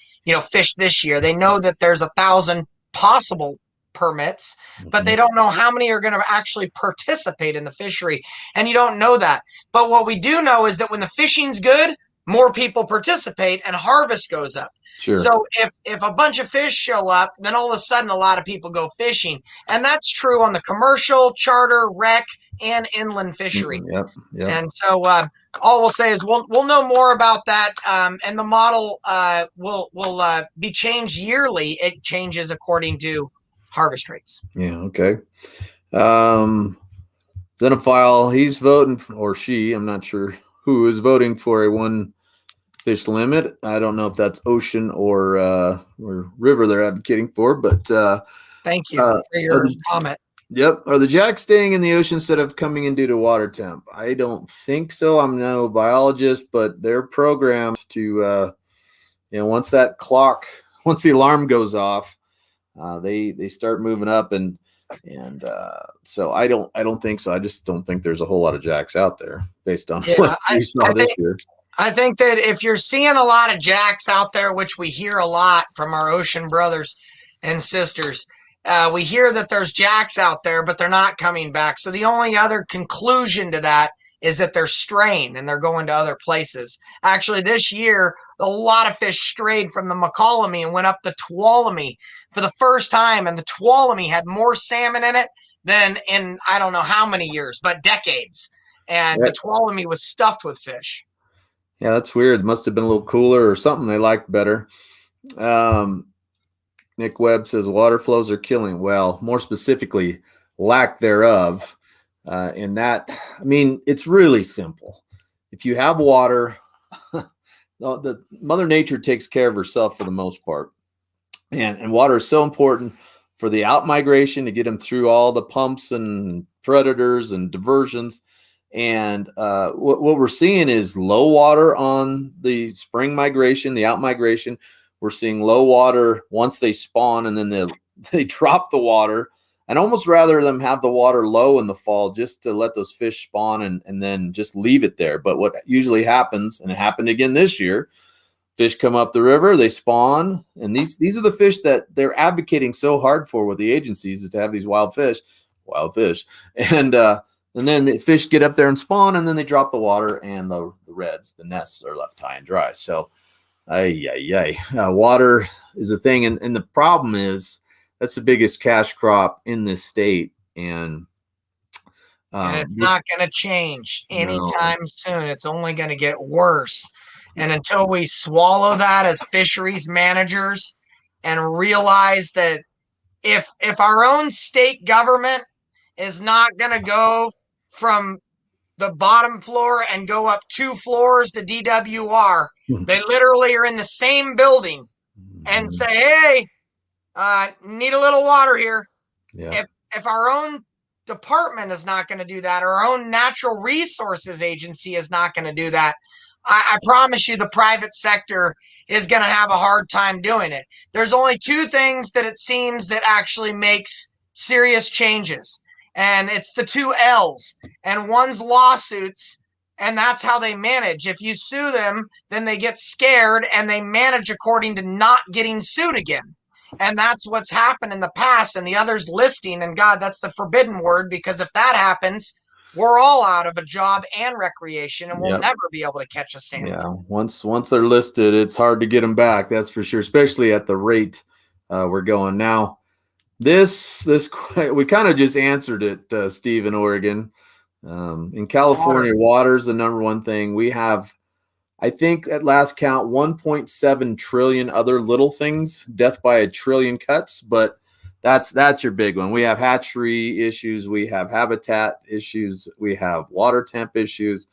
S2: fish this year. They know that there's 1,000 possible permits, but they don't know how many are going to actually participate in the fishery. And you don't know that. But what we do know is that when the fishing's good, more people participate and harvest goes up.
S1: Sure.
S2: So if a bunch of fish show up, then all of a sudden a lot of people go fishing. And that's true on the commercial, charter, rec, and inland fishery.
S1: Yep.
S2: And so all we'll say is we'll know more about that, and the model will be changed yearly. It changes according to harvest rates.
S1: Yeah. Okay. Xenophile, he's voting, or she, I'm not sure who, is voting for a 1 fish limit. I don't know if that's ocean or river they're advocating for, but
S2: thank you for your comment.
S1: Yep. Are the jacks staying in the ocean instead of coming in due to water temp? I don't think so. I'm no biologist, but they're programmed to, once the alarm goes off, they start moving up, and so I don't think so. I just don't think there's a whole lot of jacks out there based on what we saw this year.
S2: I think that if you're seeing a lot of jacks out there, which we hear a lot from our ocean brothers and sisters, we hear that there's jacks out there, but they're not coming back. So the only other conclusion to that is that they're straying and they're going to other places. Actually, this year, a lot of fish strayed from the McCallamy and went up the Tuolumne for the first time. And the Tuolumne had more salmon in it than in I don't know how many years, but decades. And the Tuolumne was stuffed with fish.
S1: Yeah, that's weird. It must have been a little cooler or something they liked better. Nick Webb says water flows are killing. Well, more specifically, lack thereof. In that, I mean, it's really simple. If you have water, the Mother Nature takes care of herself for the most part. And water is so important for the out migration to get them through all the pumps and predators and diversions. And what we're seeing is low water on the spring migration, the out migration. We're seeing low water once they spawn, and then they drop the water. And almost rather them have the water low in the fall just to let those fish spawn and then just leave it there. But what usually happens, and it happened again this year, fish come up the river, they spawn, and these are the fish that they're advocating so hard for with the agencies, is to have these wild fish, and then the fish get up there and spawn, and then they drop the water, and the reds, the nests, are left high and dry. So, water is a thing, and the problem is that's the biggest cash crop in this state, and
S2: it's not going to change anytime soon. It's only going to get worse. And until we swallow that as fisheries managers and realize that if our own state government is not going to go from the bottom floor and go up 2 floors to DWR, they literally are in the same building and say, hey, need a little water here.
S1: Yeah.
S2: If our own department is not going to do that, or our own natural resources agency is not going to do that, I promise you the private sector is going to have a hard time doing it. There's only 2 things that it seems that actually makes serious changes. And it's the 2 L's. And one's lawsuits, and that's how they manage. If you sue them, then they get scared and they manage according to not getting sued again. And that's what's happened in the past. And the other's listing. And God, that's the forbidden word, because if that happens, we're all out of a job and recreation, and we'll never be able to catch a salmon.
S1: Yeah, once they're listed, it's hard to get them back. That's for sure, especially at the rate we're going now. This we kind of just answered it, Steve, in Oregon. In California, water's the number one thing. We have, I think at last count, 1.7 trillion other little things, death by a trillion cuts, but that's your big one. We have hatchery issues, we have habitat issues, we have water temp issues,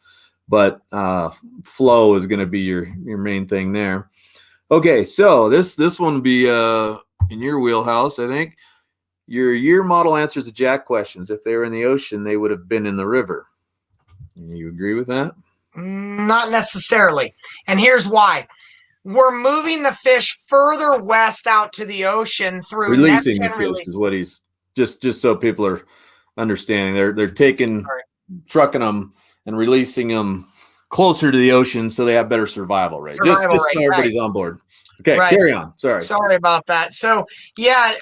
S1: but flow is going to be your main thing there. Okay, so this one will be in your wheelhouse, I think. Your year model answers the jack questions. If they were in the ocean, they would have been in the river. You agree with that?
S2: Not necessarily. And here's why. we're moving the fish further west out to the ocean through net
S1: Releasing the
S2: pen
S1: fish
S2: release.
S1: is what he's just so people are understanding. They're taking, trucking them and releasing them closer to the ocean so they have better survival rate. Just so everybody's on board. Okay, carry on.
S2: Sorry about that. So yeah,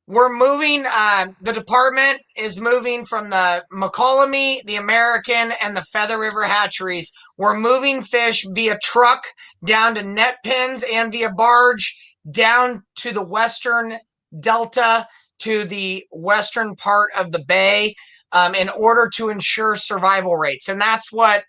S2: we're moving. The department is moving from the McCollum, the American, and the Feather River hatcheries. We're moving fish via truck down to net pens and via barge down to the western delta, to the western part of the bay, in order to ensure survival rates. And that's what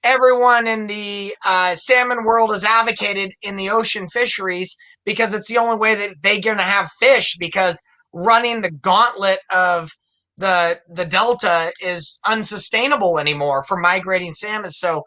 S2: everyone in the salmon world has advocated in the ocean fisheries, because it's the only way that they're going to have fish, because running the gauntlet of the delta is unsustainable anymore for migrating salmon. So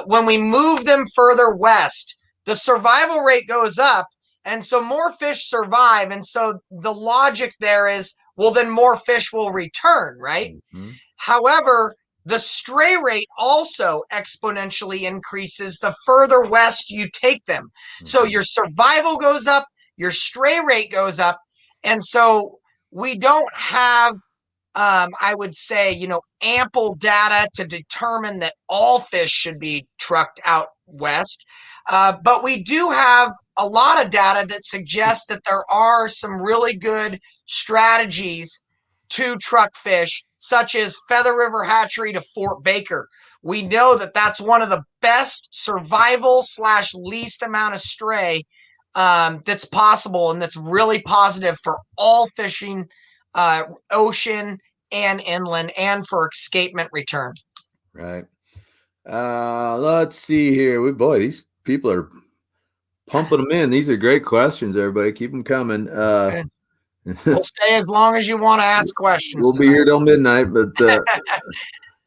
S2: when we move them further west, the survival rate goes up, and so more fish survive. And so the logic there is, well, then more fish will return, right?
S1: Mm-hmm.
S2: However, the stray rate also exponentially increases the further west you take them. Mm-hmm. So your survival goes up, your stray rate goes up. And so we don't have, I would say, ample data to determine that all fish should be trucked out west. But we do have a lot of data that suggests that there are some really good strategies to truck fish, such as Feather River Hatchery to Fort Baker. We know that that's one of the best survival / least amount of stray that's possible, and that's really positive for all fishing, ocean and inland, and for escapement return.
S1: Right. Let's see here. These people are pumping them in. These are great questions, everybody. Keep them coming.
S2: We'll stay as long as you want to ask questions.
S1: We'll be here till midnight, but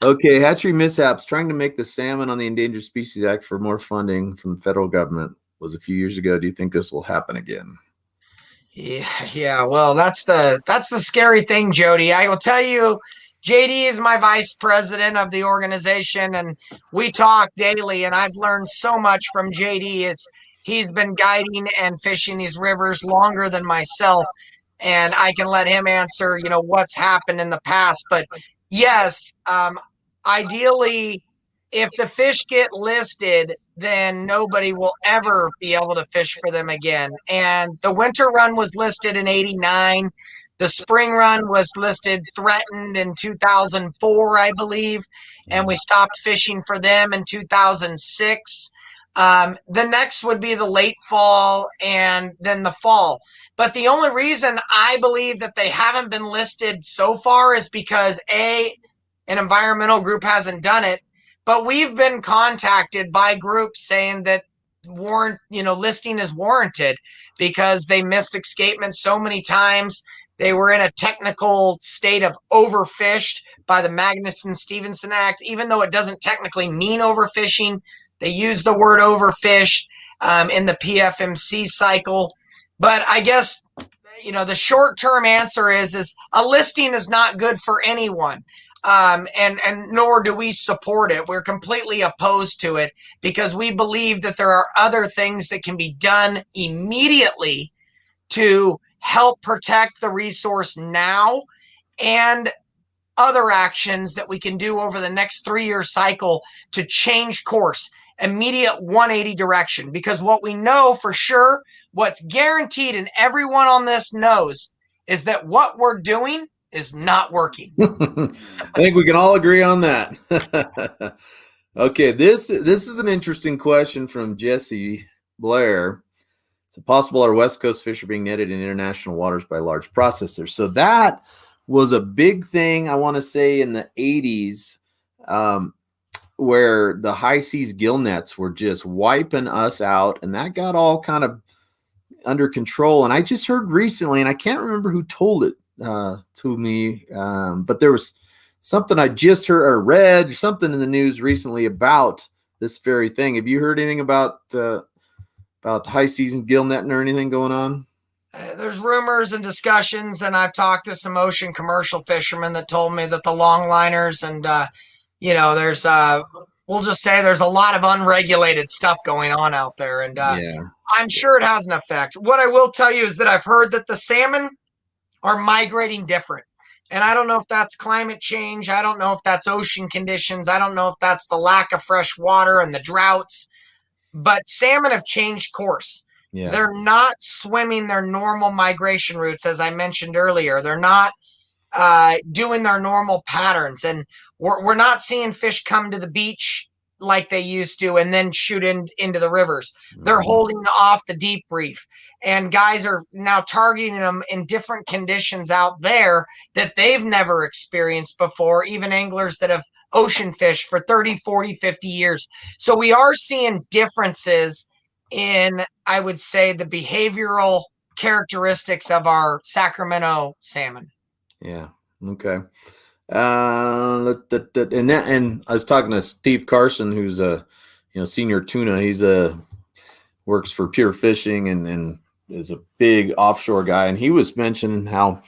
S1: okay. Hatchery mishaps. Trying to make the Salmon on the Endangered Species Act for more funding from the federal government was a few years ago. Do you think this will happen again?
S2: Yeah. Well, that's the scary thing, Jody. I will tell you, JD is my vice president of the organization, and we talk daily, and I've learned so much from JD. He's been guiding and fishing these rivers longer than myself, and I can let him answer, what's happened in the past. But yes, ideally, if the fish get listed, then nobody will ever be able to fish for them again. And the winter run was listed in '89. The spring run was listed threatened in 2004, I believe, and we stopped fishing for them in 2006. The next would be the late fall and then the fall. But the only reason I believe that they haven't been listed so far is because an environmental group hasn't done it. But we've been contacted by groups saying that listing is warranted because they missed escapement so many times. They were in a technical state of overfished by the Magnuson-Stevenson Act, even though it doesn't technically mean overfishing. They use the word overfished in the PFMC cycle. But I guess, the short-term answer is a listing is not good for anyone. And nor do we support it. We're completely opposed to it because we believe that there are other things that can be done immediately to help protect the resource now, and other actions that we can do over the next 3-year cycle to change course, immediate 180 direction. Because what we know for sure, what's guaranteed, and everyone on this knows, is that what we're doing is not working.
S1: I think we can all agree on that. Okay, this is an interesting question from Jesse Blair. It's possible our West Coast fish are being netted in international waters by large processors. So that was a big thing, I want to say, in the 80s, where the high seas gill nets were just wiping us out, and that got all kind of under control. And I just heard recently, and I can't remember who told it to me, but there was something I just heard or read something in the news recently about this very thing. Have you heard anything about high season gill netting or anything going on?
S2: There's rumors and discussions, and I've talked to some ocean commercial fishermen that told me that the longliners and there's we'll just say there's a lot of unregulated stuff going on out there, and
S1: Yeah.
S2: I'm sure it has an effect. What I will tell you is that I've heard that the salmon are migrating different. And I don't know if that's climate change. I don't know if that's ocean conditions. I don't know if that's the lack of fresh water and the droughts. But salmon have changed course.
S1: Yeah.
S2: They're not swimming their normal migration routes, as I mentioned earlier. They're not doing their normal patterns. And we're not seeing fish come to the beach like they used to and then shoot into the rivers. They're holding off the deep reef. And guys are now targeting them in different conditions out there that they've never experienced before, even anglers that have ocean fished for 30, 40, 50 years. So we are seeing differences in, I would say, the behavioral characteristics of our Sacramento salmon.
S1: Yeah. Okay. And I was talking to Steve Carson, who's a senior tuna. He's works for Pure Fishing and is a big offshore guy. And he was mentioning how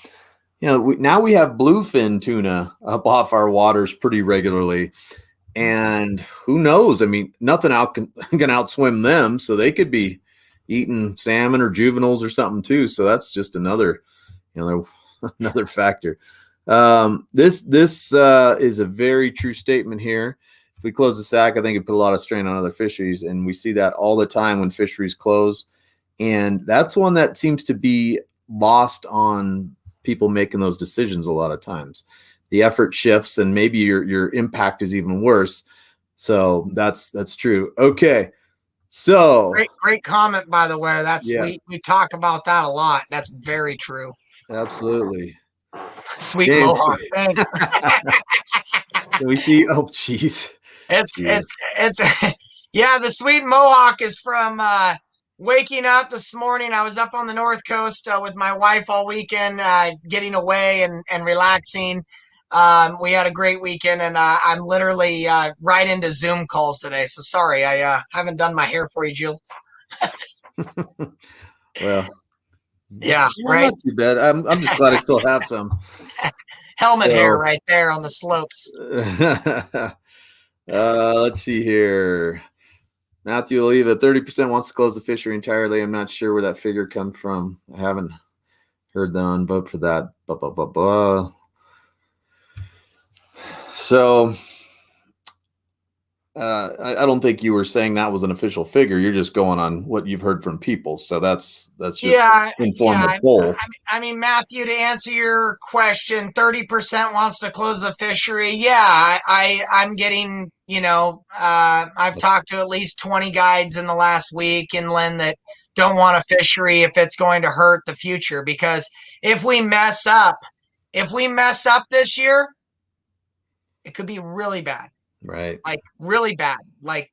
S1: now we have bluefin tuna up off our waters pretty regularly. And who knows? I mean, nothing can outswim them, so they could be eating salmon or juveniles or something too. So that's just another another factor. This is a very true statement here. If we close the SAC, I think it put a lot of strain on other fisheries, and we see that all the time when fisheries close. And that's one that seems to be lost on people making those decisions a lot of times. The effort shifts, and maybe your impact is even worse. So that's true. Okay. So
S2: great comment, by the way. That's we talk about that a lot. That's very true.
S1: Absolutely.
S2: Sweet James. Mohawk. Thanks.
S1: We see. Oh, jeez.
S2: It's yeah. The sweet Mohawk is from waking up this morning. I was up on the North Coast with my wife all weekend, getting away and relaxing. We had a great weekend, and I'm literally right into Zoom calls today. So sorry, I haven't done my hair for you, Jules.
S1: Well,
S2: yeah, right.
S1: Not too bad. I'm just glad I still have some
S2: helmet hair right there on the slopes.
S1: Let's see here. Matthew Oliva, 30% wants to close the fishery entirely. I'm not sure where that figure comes from. I haven't heard them vote for that. Blah, blah, blah, blah. So I don't think you were saying that was an official figure. You're just going on what you've heard from people. So that's just informal poll.
S2: I mean, Matthew, to answer your question, 30% wants to close the fishery. Yeah, I'm getting, I've talked to at least 20 guides in the last week inland that don't want a fishery if it's going to hurt the future. Because if we mess up this year, it could be really bad.
S1: Right.
S2: Like really bad, like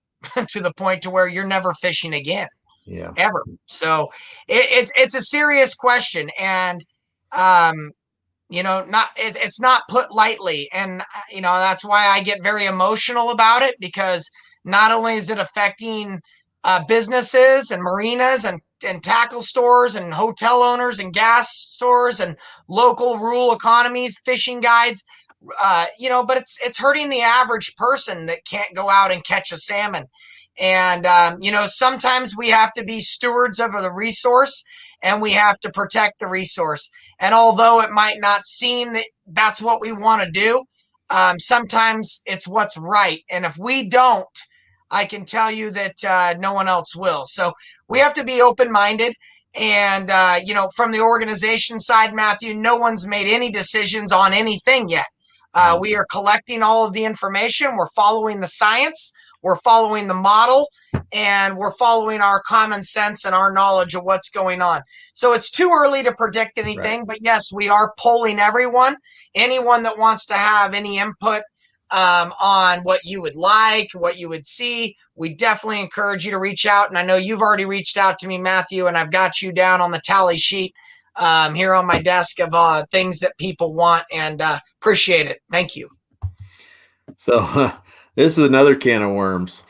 S2: to the point to where you're never fishing again.
S1: Yeah.
S2: Ever. So it's a serious question. And, it's not put lightly. And, that's why I get very emotional about it, because not only is it affecting businesses and marinas and tackle stores and hotel owners and gas stores and local rural economies, fishing guides, but it's hurting the average person that can't go out and catch a salmon. And, sometimes we have to be stewards of the resource, and we have to protect the resource. And although it might not seem that that's what we want to do, sometimes it's what's right. And if we don't, I can tell you that no one else will. So we have to be open-minded. And, from the organization side, Matthew, no one's made any decisions on anything yet. We are collecting all of the information. We're following the science. We're following the model, and we're following our common sense and our knowledge of what's going on. So it's too early to predict anything, right. But yes, we are polling everyone, anyone that wants to have any input on what you would like, what you would see. We definitely encourage you to reach out. And I know you've already reached out to me, Matthew, and I've got you down on the tally sheet here on my desk of things that people want, and appreciate it. Thank you.
S1: So this is another can of worms.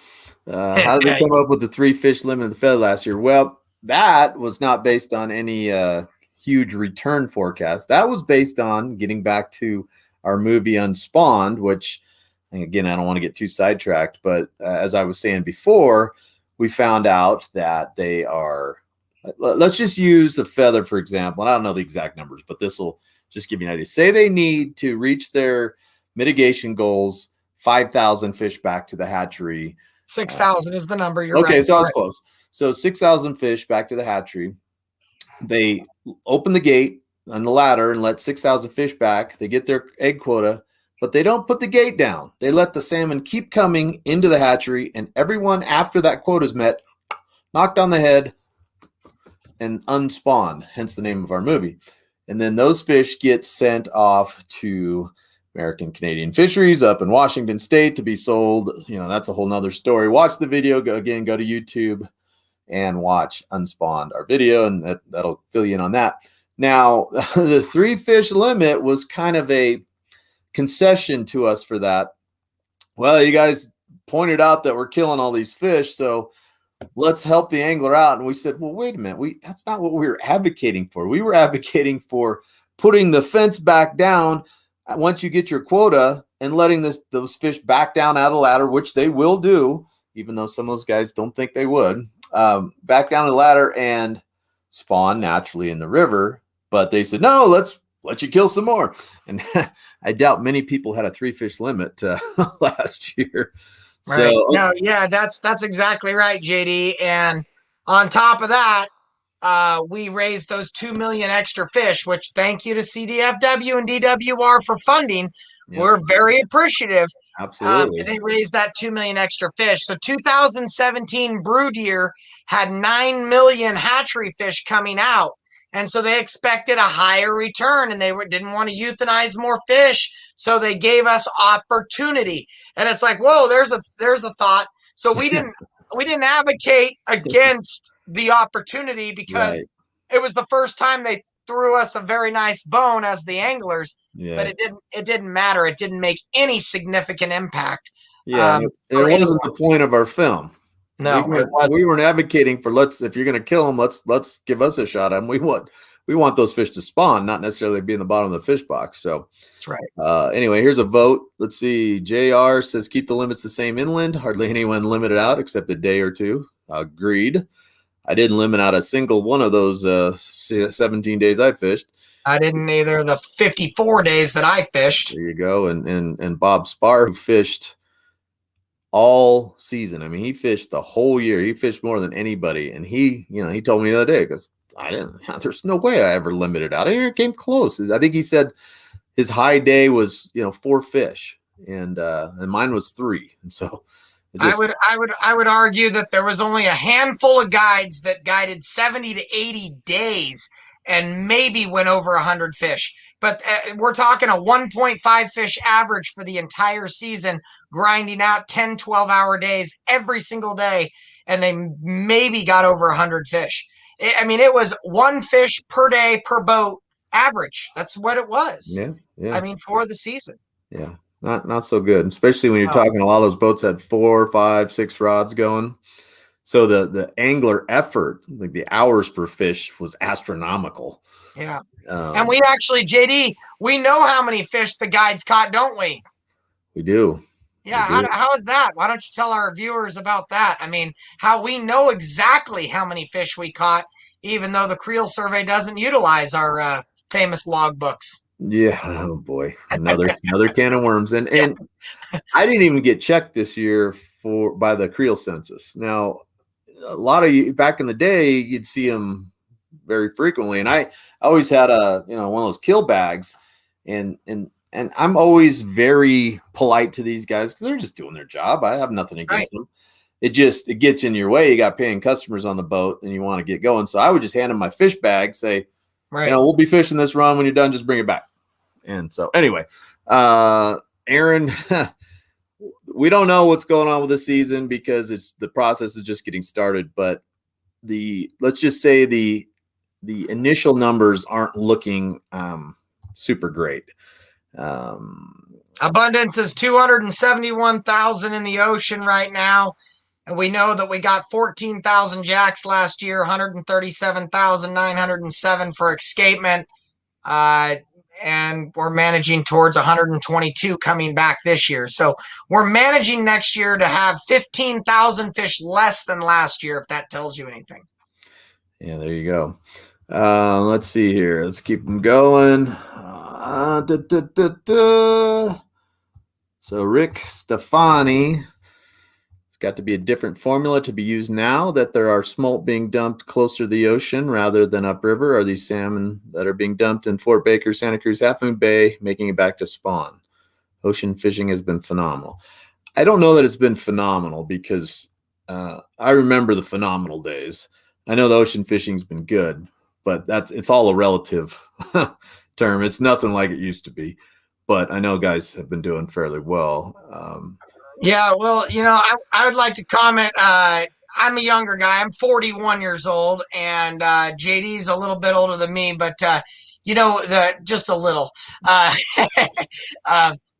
S1: How did they come up with the 3 fish limit of the Fed last year? Well, that was not based on any huge return forecast. That was based on getting back to our movie Unspawned, which And again, I don't want to get too sidetracked, but as I was saying before, we found out that they are, let's just use the feather, for example. And I don't know the exact numbers, but this will just give you an idea. Say they need to reach their mitigation goals, 5,000 fish back to the hatchery.
S2: 6,000 is the number. You're
S1: okay,
S2: right.
S1: so I was close. So 6,000 fish back to the hatchery. They open the gate on the ladder and let 6,000 fish back. They get their egg quota, but they don't put the gate down. They let the salmon keep coming into the hatchery, and everyone after that quota is met, knocked on the head, and unspawned, hence the name of our movie. And then those fish get sent off to American Canadian fisheries up in Washington State to be sold. You know, that's a whole nother story. Watch the video. Go to YouTube and watch Unspawned, our video, and that'll fill you in on that. Now, the 3 fish limit was kind of a concession to us for that. Well, you guys pointed out that we're killing all these fish, so let's help the angler out. And we said, well, wait a minute, that's not what we were advocating for. We were advocating for putting the fence back down once you get your quota and letting those fish back down out of the ladder, which they will do, even though some of those guys don't think they would, back down the ladder and spawn naturally in the river. But they said, no, let's let you kill some more. And I doubt many people had a 3 fish limit last year.
S2: Right.
S1: So,
S2: no, yeah, that's exactly right, JD. And on top of that, we raised those 2 million extra fish, which thank you to CDFW and DWR for funding.
S1: yeah,
S2: We're very appreciative.
S1: absolutely.
S2: They raised that 2 million extra fish. So 2017 brood year had 9 million hatchery fish coming out. And so they expected a higher return, and they didn't want to euthanize more fish. So they gave us opportunity. And it's like, whoa, there's a thought. So we didn't advocate against the opportunity because
S1: Right.
S2: it was the first time they threw us a very nice bone as the anglers.
S1: Yeah.
S2: But it didn't matter. It didn't make any significant impact.
S1: Yeah, it wasn't the point of our film.
S2: No,
S1: we weren't advocating for if you're going to kill them, let's give us a shot at them. We want those fish to spawn, not necessarily be in the bottom of the fish box. So
S2: that's right.
S1: Anyway, here's a vote. Let's see. JR says keep the limits the same inland. Hardly anyone limited out except a day or two. Agreed. I didn't limit out a single one of those 17 days I fished.
S2: I didn't either. The 54 days that I fished.
S1: There you go. And Bob Spar, who fished all season. I mean, he fished the whole year. He fished more than anybody. And he told me the other day, because there's no way I ever limited out. I came close. I think he said his high day was, 4 fish, and mine was 3. And so
S2: I would argue that there was only a handful of guides that guided 70 to 80 days and maybe went over 100 fish. But we're talking a 1.5 fish average for the entire season, grinding out 10, 12-hour days every single day, and they maybe got over 100 fish. It was 1 fish per day per boat average. That's what it was.
S1: Yeah.
S2: For the season.
S1: Yeah. Not so good, especially when you're talking a lot of those boats had 4, 5, 6 rods going. So the angler effort, like the hours per fish, was astronomical.
S2: Yeah. And we actually, JD, we know how many fish the guides caught, don't we?
S1: We do.
S2: Yeah. How is that? Why don't you tell our viewers about that? How we know exactly how many fish we caught, even though the Creel survey doesn't utilize our famous log books.
S1: Yeah. Oh boy. Another can of worms. And I didn't even get checked this year by the Creel census. Now, a lot of you back in the day, you'd see them very frequently. And I always had one of those kill bags, and I'm always very polite to these guys because they're just doing their job. I have nothing against them. It gets in your way. You got paying customers on the boat and you want to get going. So I would just hand them my fish bag, say, we'll be fishing this run. When you're done, just bring it back. And so anyway, Aaron, we don't know what's going on with the season because the process is just getting started. But let's just say the initial numbers aren't looking super great.
S2: Abundance is 271,000 in the ocean right now. And we know that we got 14,000 jacks last year, 137,907 for escapement. and we're managing towards 122 coming back this year. So we're managing next year to have 15,000 fish less than last year, if that tells you anything.
S1: Yeah, there you go. Let's see here. Let's keep them going. So Rick Stefani, it's got to be a different formula to be used now that there are smolt being dumped closer to the ocean rather than upriver. Are these salmon that are being dumped in Fort Baker, Santa Cruz, Half Moon Bay, making it back to spawn? Ocean fishing has been phenomenal. I don't know that it's been phenomenal because I remember the phenomenal days. I know the ocean fishing's been good, but it's all a relative term. It's nothing like it used to be. But I know guys have been doing fairly well.
S2: Yeah, well, I would like to comment. I'm a younger guy. I'm 41 years old, and JD's a little bit older than me, but just a little,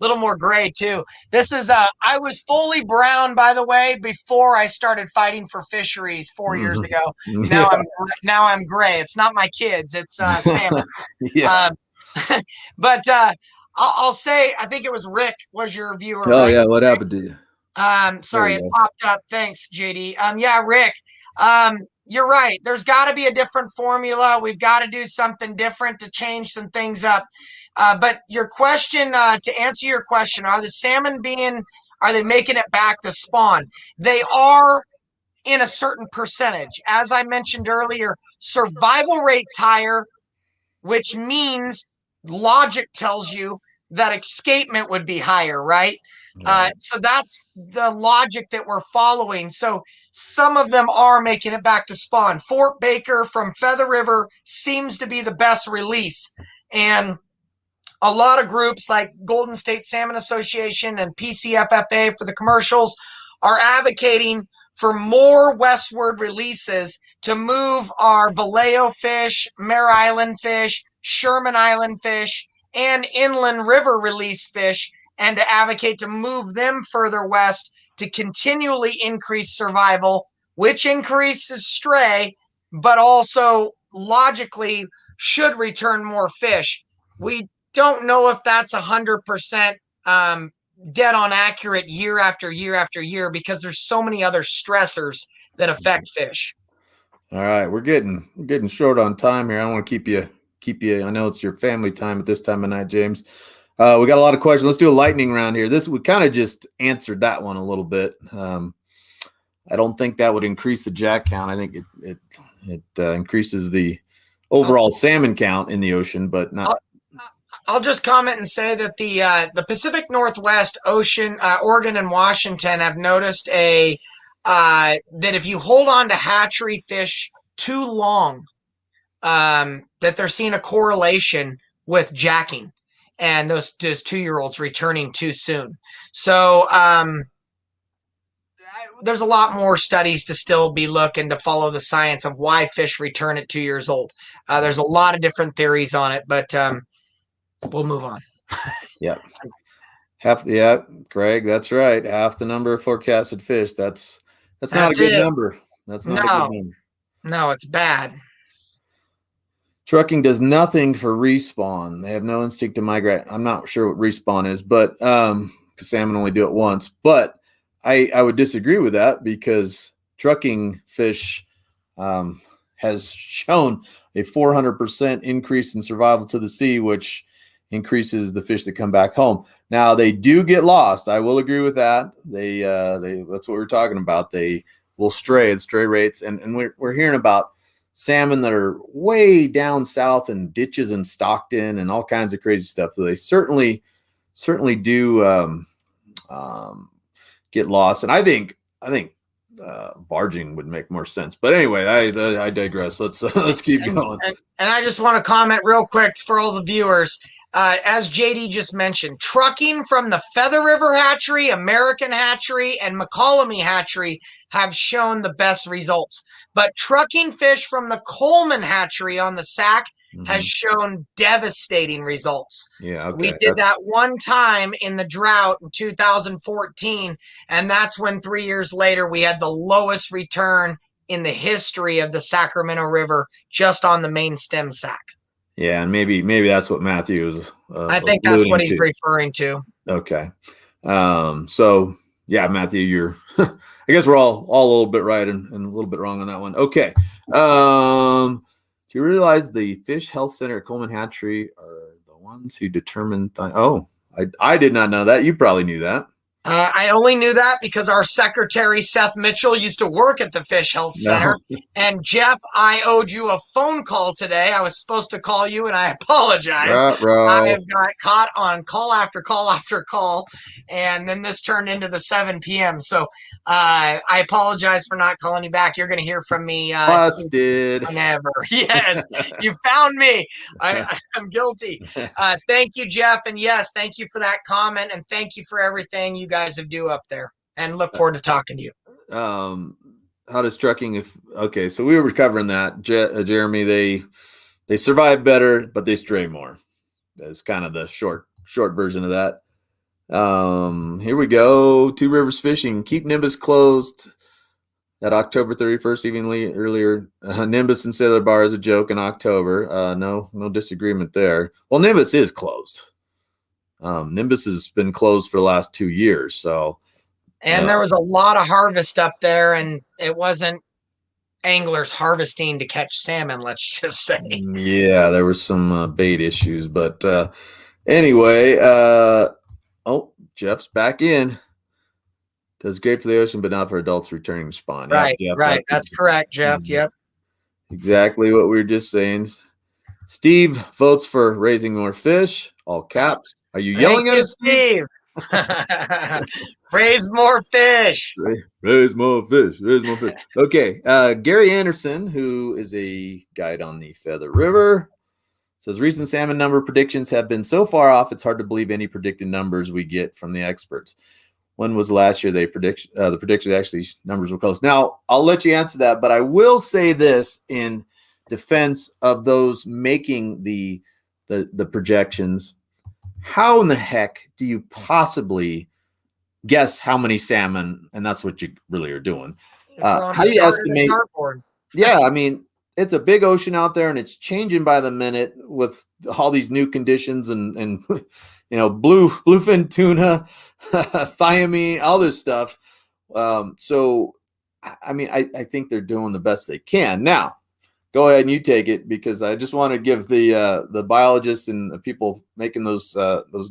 S2: little more gray too. This is I was fully brown, by the way, before I started fighting for fisheries 4 years ago.
S1: Yeah.
S2: Now I'm gray. It's not my kids. It's salmon.
S1: Yeah.
S2: But I'll say, I think it was Rick was your viewer.
S1: Oh,
S2: right?
S1: yeah. What happened to you?
S2: Sorry, it popped up. Thanks, JD. Yeah, Rick. You're right. There's got to be a different formula. We've got to do something different to change some things up. But your question, to answer your question, are they making it back to spawn? They are in a certain percentage. As I mentioned earlier, survival rate's higher, which means logic tells you that escapement would be higher, right? So that's the logic that we're following. So some of them are making it back to spawn. Fort Baker from Feather River seems to be the best release. And a lot of groups like Golden State Salmon Association and PCFFA for the commercials are advocating for more westward releases to move our Vallejo fish, Mare Island fish, Sherman Island fish, and inland river release fish, and to advocate to move them further west to continually increase survival, which increases stray, but also logically should return more fish. We don't know if that's 100% dead on accurate year after year after year because there's so many other stressors that affect fish.
S1: All right, we're getting short on time here. I don't want to keep you. I know it's your family time at this time of night, James. We got a lot of questions. Let's do a lightning round here. We kind of just answered that one a little bit. I don't think that would increase the jack count. I think it increases the overall salmon count in the ocean, but not.
S2: I'll just comment and say that the Pacific Northwest Ocean, Oregon and Washington have noticed that if you hold on to hatchery fish too long, that they're seeing a correlation with jacking and those 2-year-olds returning too soon. So there's a lot more studies to still be looking to follow the science of why fish return at 2 years old. There's a lot of different theories on it, but we'll move on.
S1: Yeah. Craig, that's right. Half the number of forecasted fish. That's not a good number. That's not a good number.
S2: No, it's bad.
S1: Trucking does nothing for respawn. They have no instinct to migrate. I'm not sure what respawn is, but because salmon only do it once. But I would disagree with that because trucking fish has shown a 400% increase in survival to the sea, which increases the fish that come back home. Now they do get lost. I will agree with that. They that's what we're talking about. They will stray at stray rates, and we're hearing about salmon that are way down south in ditches in Stockton and all kinds of crazy stuff. So they certainly do get lost. And I think barging would make more sense. But anyway, I digress. Let's keep going.
S2: And I just want to comment real quick for all the viewers. As JD just mentioned, trucking from the Feather River Hatchery, American Hatchery, and McCollum Hatchery have shown the best results. But trucking fish from the Coleman Hatchery on the Sac has shown devastating results.
S1: Yeah, okay.
S2: We did that one time in the drought in 2014, and that's when 3 years later we had the lowest return in the history of the Sacramento River just on the main stem sac.
S1: Yeah, and maybe that's what Matthew was
S2: I think that's what
S1: alluding
S2: he's
S1: to.
S2: referring to.
S1: Okay. So yeah, Matthew, you're I guess we're all a little bit right and a little bit wrong on that one. Okay. Do you realize the Fish Health Center at Coleman Hatchery are the ones who determine I did not know that. You probably knew that.
S2: I only knew that because our secretary, Seth Mitchell, used to work at the Fish Health Center.
S1: No.
S2: And Jeff, I owed you a phone call today. I was supposed to call you, and I apologize.
S1: Bro.
S2: I've got caught on call after call after call, and then this turned into the 7 p.m. So I apologize for not calling you back. You're going to hear from me
S1: Busted.
S2: whenever. Yes, you found me. I'm guilty. Thank you, Jeff. And yes, thank you for that comment. And thank you for everything you guys have do up there. And look forward to talking to you.
S1: How does trucking okay, so we were covering that. Jeremy, they survive better, but they stray more. That's kind of the short version of that. Here we go. Two Rivers Fishing. Keep Nimbus closed at October 31st, even earlier. Nimbus and Sailor Bar is a joke in October. No disagreement there. Well, Nimbus is closed. Nimbus has been closed for the last 2 years. So,
S2: and there was a lot of harvest up there, and it wasn't anglers harvesting to catch salmon, let's just say.
S1: Yeah, there was some bait issues, but anyway, Jeff's back in. Does great for the ocean, but not for adults returning to spawn.
S2: Right,
S1: Yep, Jeff,
S2: right. That's correct, Jeff. Yep.
S1: Exactly what we were just saying. Steve votes for raising more fish. All caps. Are you yelling at us,
S2: Steve? Raise more fish.
S1: Raise more fish. Raise more fish. Okay. Gary Anderson, who is a guide on the Feather River, says recent salmon number predictions have been so far off, it's hard to believe any predicted numbers we get from the experts. When was last year the predictions actually numbers were close? Now, I'll let you answer that, but I will say this in defense of those making the projections. How in the heck do you possibly guess how many salmon? And that's what you really are doing. How do you estimate? Yeah, I mean, it's a big ocean out there, and it's changing by the minute with all these new conditions and bluefin tuna, thiamine, all this stuff. So, I mean, I think they're doing the best they can. Now, go ahead and you take it, because I just want to give the biologists and the people making those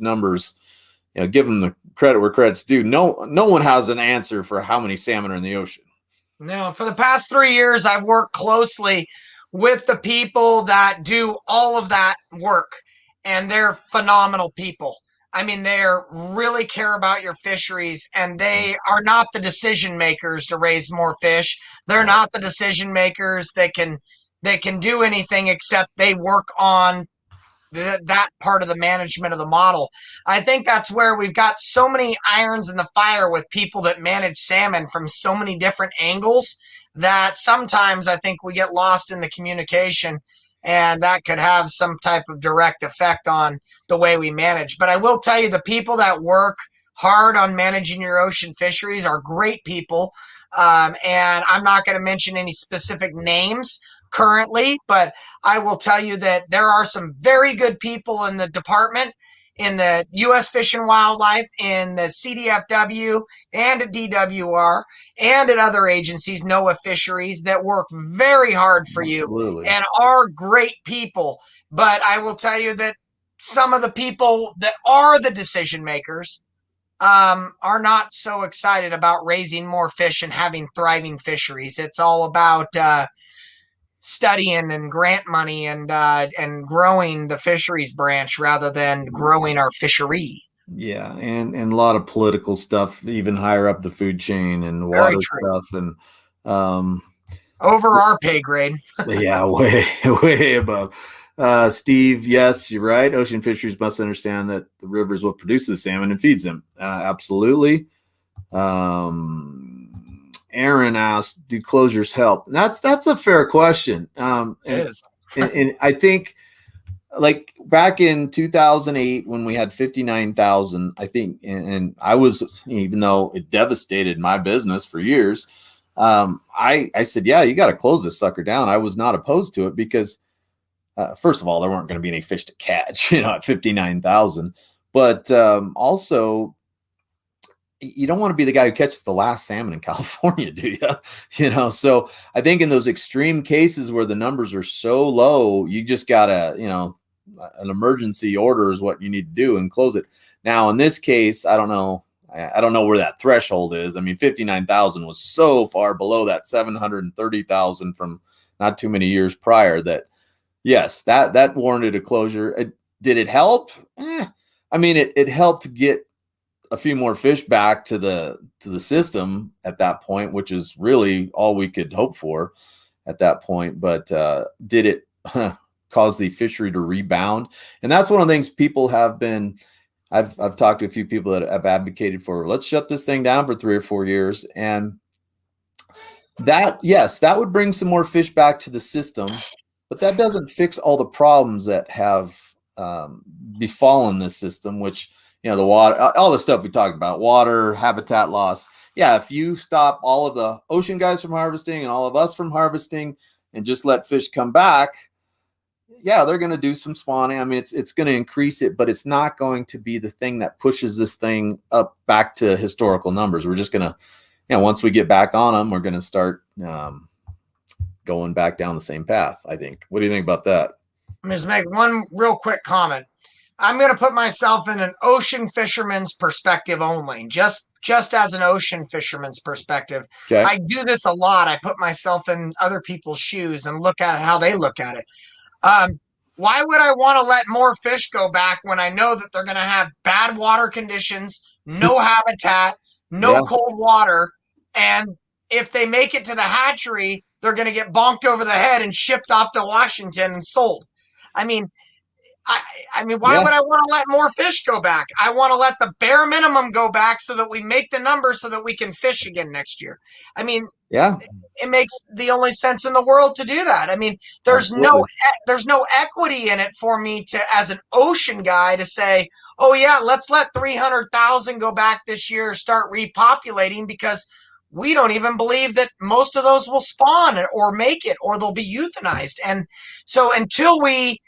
S1: numbers, give them the credit where credit's due. No one has an answer for how many salmon are in the ocean.
S2: No, for the past 3 years, I've worked closely with the people that do all of that work, and they're phenomenal people. I mean, they really care about your fisheries, and they are not the decision makers to raise more fish. They're not the decision makers that can do anything, except they work on that part of the management of the model. I think that's where we've got so many irons in the fire with people that manage salmon from so many different angles that sometimes I think we get lost in the communication, and that could have some type of direct effect on the way we manage. But I will tell you, the people that work hard on managing your ocean fisheries are great people. And I'm not going to mention any specific names currently, but I will tell you that there are some very good people in the department, in the U.S. Fish and Wildlife, in the CDFW, and at DWR, and at other agencies, NOAA Fisheries, that work very hard for you and are great people. But I will tell you that some of the people that are the decision makers are not so excited about raising more fish and having thriving fisheries. It's all about studying and grant money and growing the fisheries branch rather than growing our fishery.
S1: Yeah, and a lot of political stuff, even higher up the food chain, and water stuff, and
S2: over our pay grade.
S1: Yeah, way above. Steve, yes, you're right. Ocean fisheries must understand that the river is what produces the salmon and feeds them. Absolutely. Aaron asked, "Do closures help?" That's a fair question. It is. and I think, like back in 2008, when we had 59,000, I think, and I was, even though it devastated my business for years, I said, "Yeah, you got to close this sucker down." I was not opposed to it, because first of all, there weren't going to be any fish to catch, at 59,000. But also, you don't want to be the guy who catches the last salmon in California, do you? So I think in those extreme cases where the numbers are so low, you just gotta, an emergency order is what you need to do and close it. Now, in this case, I don't know where that threshold is. I mean, 59,000 was so far below that 730,000 from not too many years prior that, yes, that warranted a closure. Did it help? I mean, it helped get a few more fish back to the system at that point, which is really all we could hope for at that point. But did it cause the fishery to rebound? And that's one of the things people have been. I've talked to a few people that have advocated for, let's shut this thing down for 3 or 4 years, and that would bring some more fish back to the system, but that doesn't fix all the problems that have befallen this system, which, the water, all the stuff we talked about, water, habitat loss. Yeah, if you stop all of the ocean guys from harvesting and all of us from harvesting and just let fish come back, yeah, they're going to do some spawning. I mean, it's going to increase it, but it's not going to be the thing that pushes this thing up back to historical numbers. We're just going to, once we get back on them, we're going to start going back down the same path, I think. What do you think about that?
S2: Let me just make one real quick comment. I'm going to put myself in an ocean fisherman's perspective only, just as an ocean fisherman's perspective.
S1: Okay.
S2: I do this a lot. I put myself in other people's shoes and look at how they look at it. Why would I want to let more fish go back when I know that they're going to have bad water conditions, no habitat, no cold water, and if they make it to the hatchery, they're going to get bonked over the head and shipped off to Washington and sold? I mean, why would I want to let more fish go back? I want to let the bare minimum go back so that we make the numbers so that we can fish again next year. I mean, it makes the only sense in the world to do that. I mean, there's no equity in it for me to, as an ocean guy, to say, oh yeah, let's let 300,000 go back this year, start repopulating, because we don't even believe that most of those will spawn or make it, or they'll be euthanized. And so until we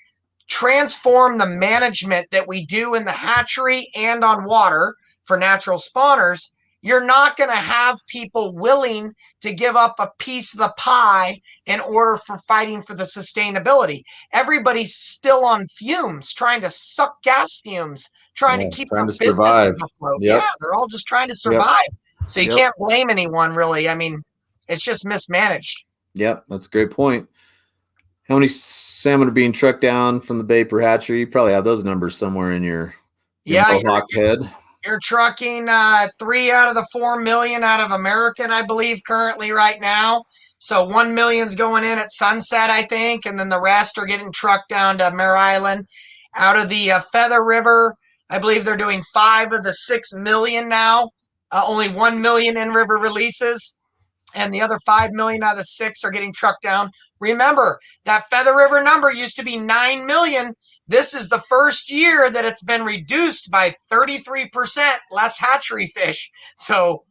S2: transform the management that we do in the hatchery and on water for natural spawners, you're not going to have people willing to give up a piece of the pie in order for fighting for the sustainability. Everybody's still on fumes, trying to suck gas fumes, trying to keep their businesses afloat. Yeah, they're all just trying to survive. So you can't blame anyone, really. I mean, it's just mismanaged.
S1: Yep, that's a great point. How many salmon are being trucked down from the bay per hatchery? You probably have those numbers somewhere in your Mohawk head.
S2: You're trucking 3 out of the 4 million out of American, I believe, currently right now. So 1 million's going in at Sunset, I think, and then the rest are getting trucked down to Mare Island. Out of the Feather River, I believe they're doing 5 of the 6 million now. Only 1 million in-river releases, and the other 5 million out of the 6 are getting trucked down. Remember, that Feather River number used to be 9 million. This is the first year that it's been reduced by 33% less hatchery fish. So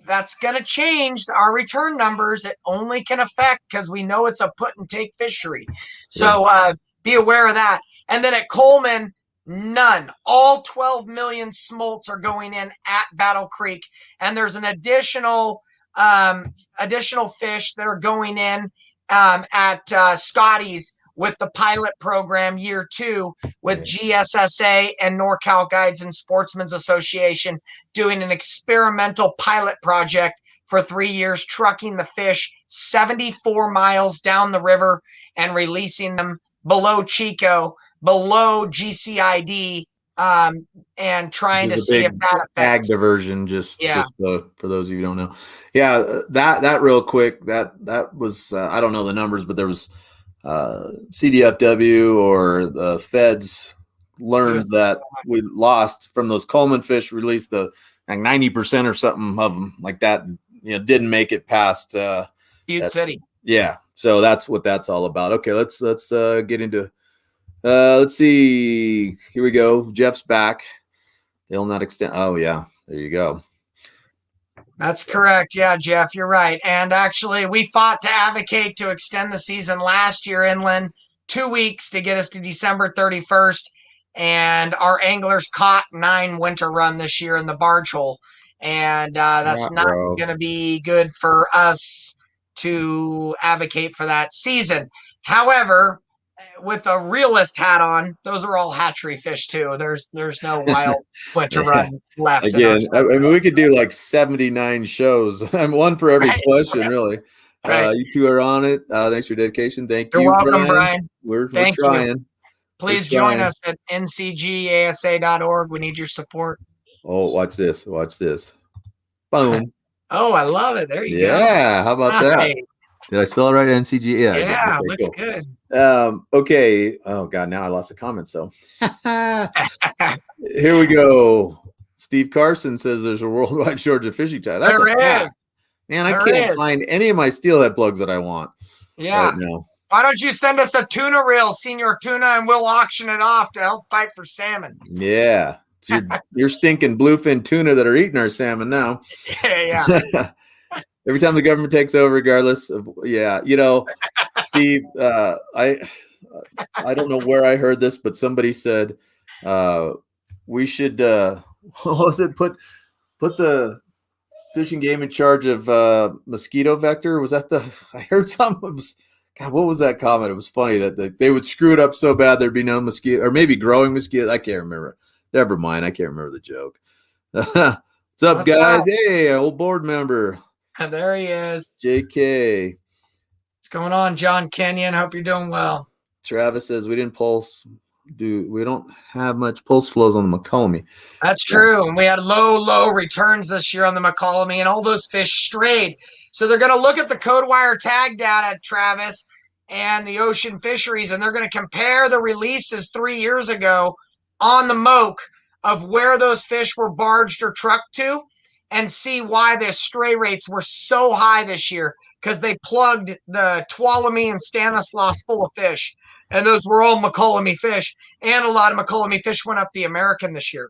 S2: that's going to change our return numbers. It only can affect, because we know it's a put and take fishery. So be aware of that. And then at Coleman, none. All 12 million smolts are going in at Battle Creek. And there's an additional fish that are going in at Scotty's with the pilot program year 2 with GSSA and NorCal Guides and Sportsmen's Association doing an experimental pilot project for 3 years, trucking the fish 74 miles down the river and releasing them below Chico, below GCID, and trying to see if that affects
S1: ag diversion. Just for those of you who don't know, that real quick, that was I don't know the numbers, but there was CDFW or the feds learned that we lost from those Coleman fish, released the 90% or something of them like that, didn't make it past
S2: Butte City.
S1: Yeah, so that's what that's all about. Okay, let's get into let's see. Here we go. Jeff's back. They'll not extend. Oh yeah, there you go.
S2: That's correct. Yeah, Jeff, you're right. And actually, we fought to advocate to extend the season last year inland. 2 weeks to get us to December 31st. And our anglers caught 9 winter run this year in the barge hole. And that's not
S1: Bro.
S2: going to be good for us to advocate for that season. However, with a realist hat on, those are all hatchery fish too. There's no wild winter
S1: Yeah.
S2: run left in our
S1: Again, I
S2: system.
S1: mean, we could do like 79 shows. I'm one for every
S2: Right,
S1: question, really.
S2: right.
S1: You two are on it. Thanks for your dedication. Thank
S2: You're
S1: you,
S2: welcome,
S1: Brian.
S2: Brian.
S1: We're
S2: Thank you.
S1: trying. We're
S2: Please join
S1: trying.
S2: us at ncgasa.org. We need your support.
S1: Oh, watch this. Watch this. Boom.
S2: Oh, I love it. There you go.
S1: Yeah. How about that?
S2: Nice.
S1: Did I spell it right? NCG? Yeah, I did.
S2: Yeah,
S1: Okay,
S2: looks
S1: cool.
S2: good.
S1: Okay. Oh God, now I lost the comment. So here we go. Steve Carson says there's a worldwide shortage of fishing ties. That's a
S2: There
S1: fact.
S2: is.
S1: Man, I
S2: There
S1: can't
S2: is.
S1: find any of my steelhead plugs that I want right
S2: Yeah.
S1: now.
S2: Why don't you send us a tuna reel, senior tuna, and we'll auction it off to help fight for salmon?
S1: Yeah. It's your stinking bluefin tuna that are eating our salmon now.
S2: Yeah.
S1: Every time the government takes over, regardless of, yeah, Steve, I don't know where I heard this, but somebody said we should what was it? Put the fishing game in charge of mosquito vector. Was that I heard something. God, what was that comment? It was funny that they would screw it up so bad there'd be no mosquito, or maybe growing mosquitoes. I can't remember. Never mind. I can't remember the joke. What's up,
S2: What's
S1: guys?
S2: up?
S1: Hey, old board member.
S2: There he is.
S1: JK.
S2: What's going on, John Kenyon? Hope you're doing well.
S1: Travis says we don't have much pulse flows on the McCollum.
S2: That's true. And we had low returns this year on the McCollum, and all those fish strayed. So they're going to look at the code wire tag data, Travis, and the ocean fisheries, and they're going to compare the releases 3 years ago on the moke of where those fish were barged or trucked to and see why the stray rates were so high this year, because they plugged the Tuolumne and Stanislaus full of fish. And those were all McCollum fish. And a lot of McCollum fish went up the American this year.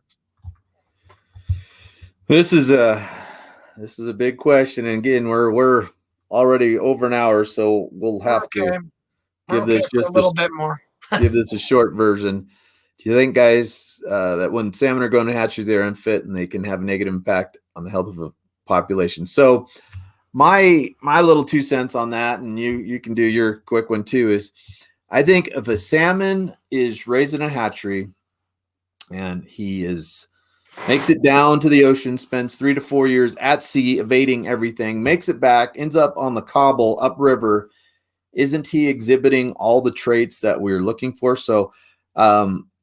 S1: This is a big question, and again, we're already over an hour, so we'll have to give this just
S2: a little bit more.
S1: Give this a short version. Do you think, guys, that when salmon are going to hatcheries, they're unfit and they can have a negative impact on the health of a population? So my little 2 cents on that, and you can do your quick one too, is I think if a salmon is raised in a hatchery and he makes it down to the ocean, spends 3 to 4 years at sea, evading everything, makes it back, ends up on the cobble upriver, isn't he exhibiting all the traits that we're looking for? So,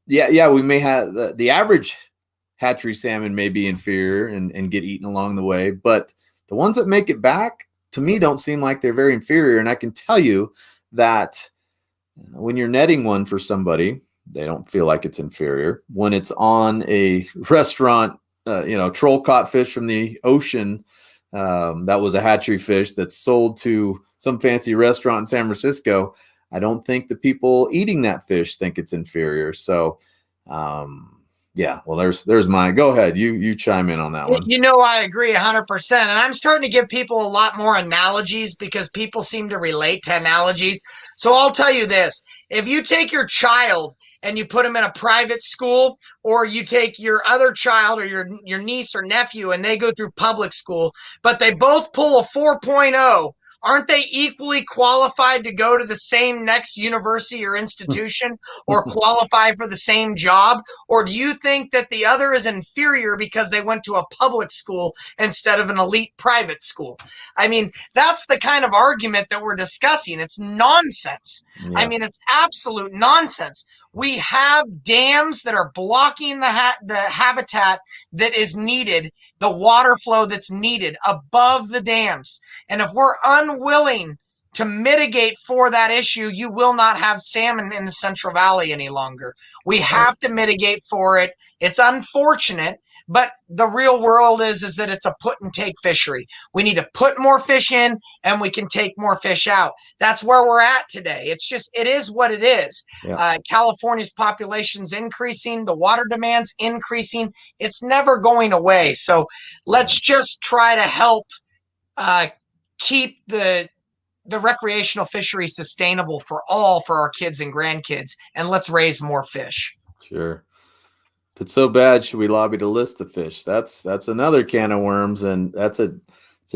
S1: we may have the average hatchery salmon may be inferior and get eaten along the way, but the ones that make it back, to me, don't seem like they're very inferior. And I can tell you that when you're netting one for somebody, they don't feel like it's inferior. When it's on a restaurant, troll caught fish from the ocean, that was a hatchery fish that's sold to some fancy restaurant in San Francisco, I don't think the people eating that fish think it's inferior. So, there's mine. Go ahead. You chime in on that one.
S2: I agree 100%. And I'm starting to give people a lot more analogies because people seem to relate to analogies. So I'll tell you this. If you take your child and you put them in a private school, or you take your other child or your niece or nephew and they go through public school, but they both pull a 4.0, aren't they equally qualified to go to the same next university or institution or qualify for the same job? Or do you think that the other is inferior because they went to a public school instead of an elite private school? I mean, that's the kind of argument that we're discussing. It's nonsense. Yeah. I mean, it's absolute nonsense. We have dams that are blocking the habitat that is needed, the water flow that's needed above the dams. And if we're unwilling to mitigate for that issue, you will not have salmon in the Central Valley any longer. We have to mitigate for it. It's unfortunate, but the real world is that it's a put and take fishery. We need to put more fish in and we can take more fish out. That's where we're at today. It is what it is. Yeah. California's population's increasing. The water demand's increasing. It's never going away. So let's just try to help keep the the recreational fishery sustainable for our kids and grandkids, and let's raise more fish.
S1: Sure. If it's so bad, should we lobby to list the fish? That's another can of worms, and it's a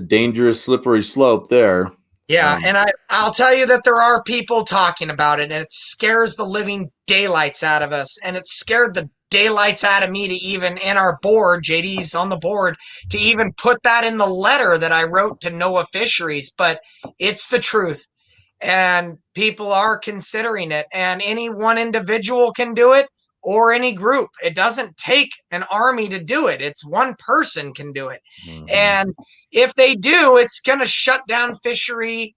S1: dangerous, slippery slope there.
S2: Yeah, and I'll tell you that there are people talking about it, and it scares the living daylights out of us, and it scared the daylights out of me to even, in our board, JD's on the board, to even put that in the letter that I wrote to NOAA Fisheries, but it's the truth. And people are considering it, and any one individual can do it, or any group. It doesn't take an army to do it. It's one person can do it. And if they do, it's going to shut down fishery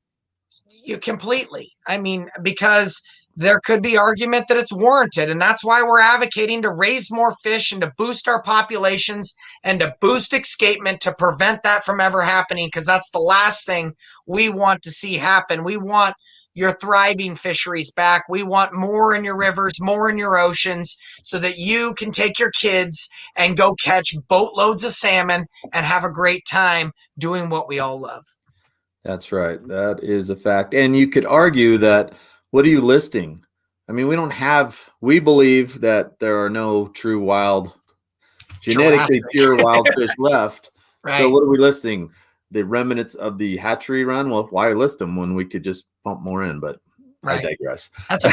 S2: completely. I mean, because there could be argument that it's warranted, and that's why we're advocating to raise more fish and to boost our populations and to boost escapement to prevent that from ever happening, because that's the last thing we want to see happen. We want your thriving fisheries back. We want more in your rivers, more in your oceans, so that you can take your kids and go catch boatloads of salmon and have a great time doing what we all love.
S1: That's right. That is a fact. And you could argue that, what are you listing? I mean, we believe that there are no true wild, genetically pure wild fish left. Right. So what are we listing? The remnants of the hatchery run? Well, why list them when we could just pump more in? But right. I digress.
S2: That's a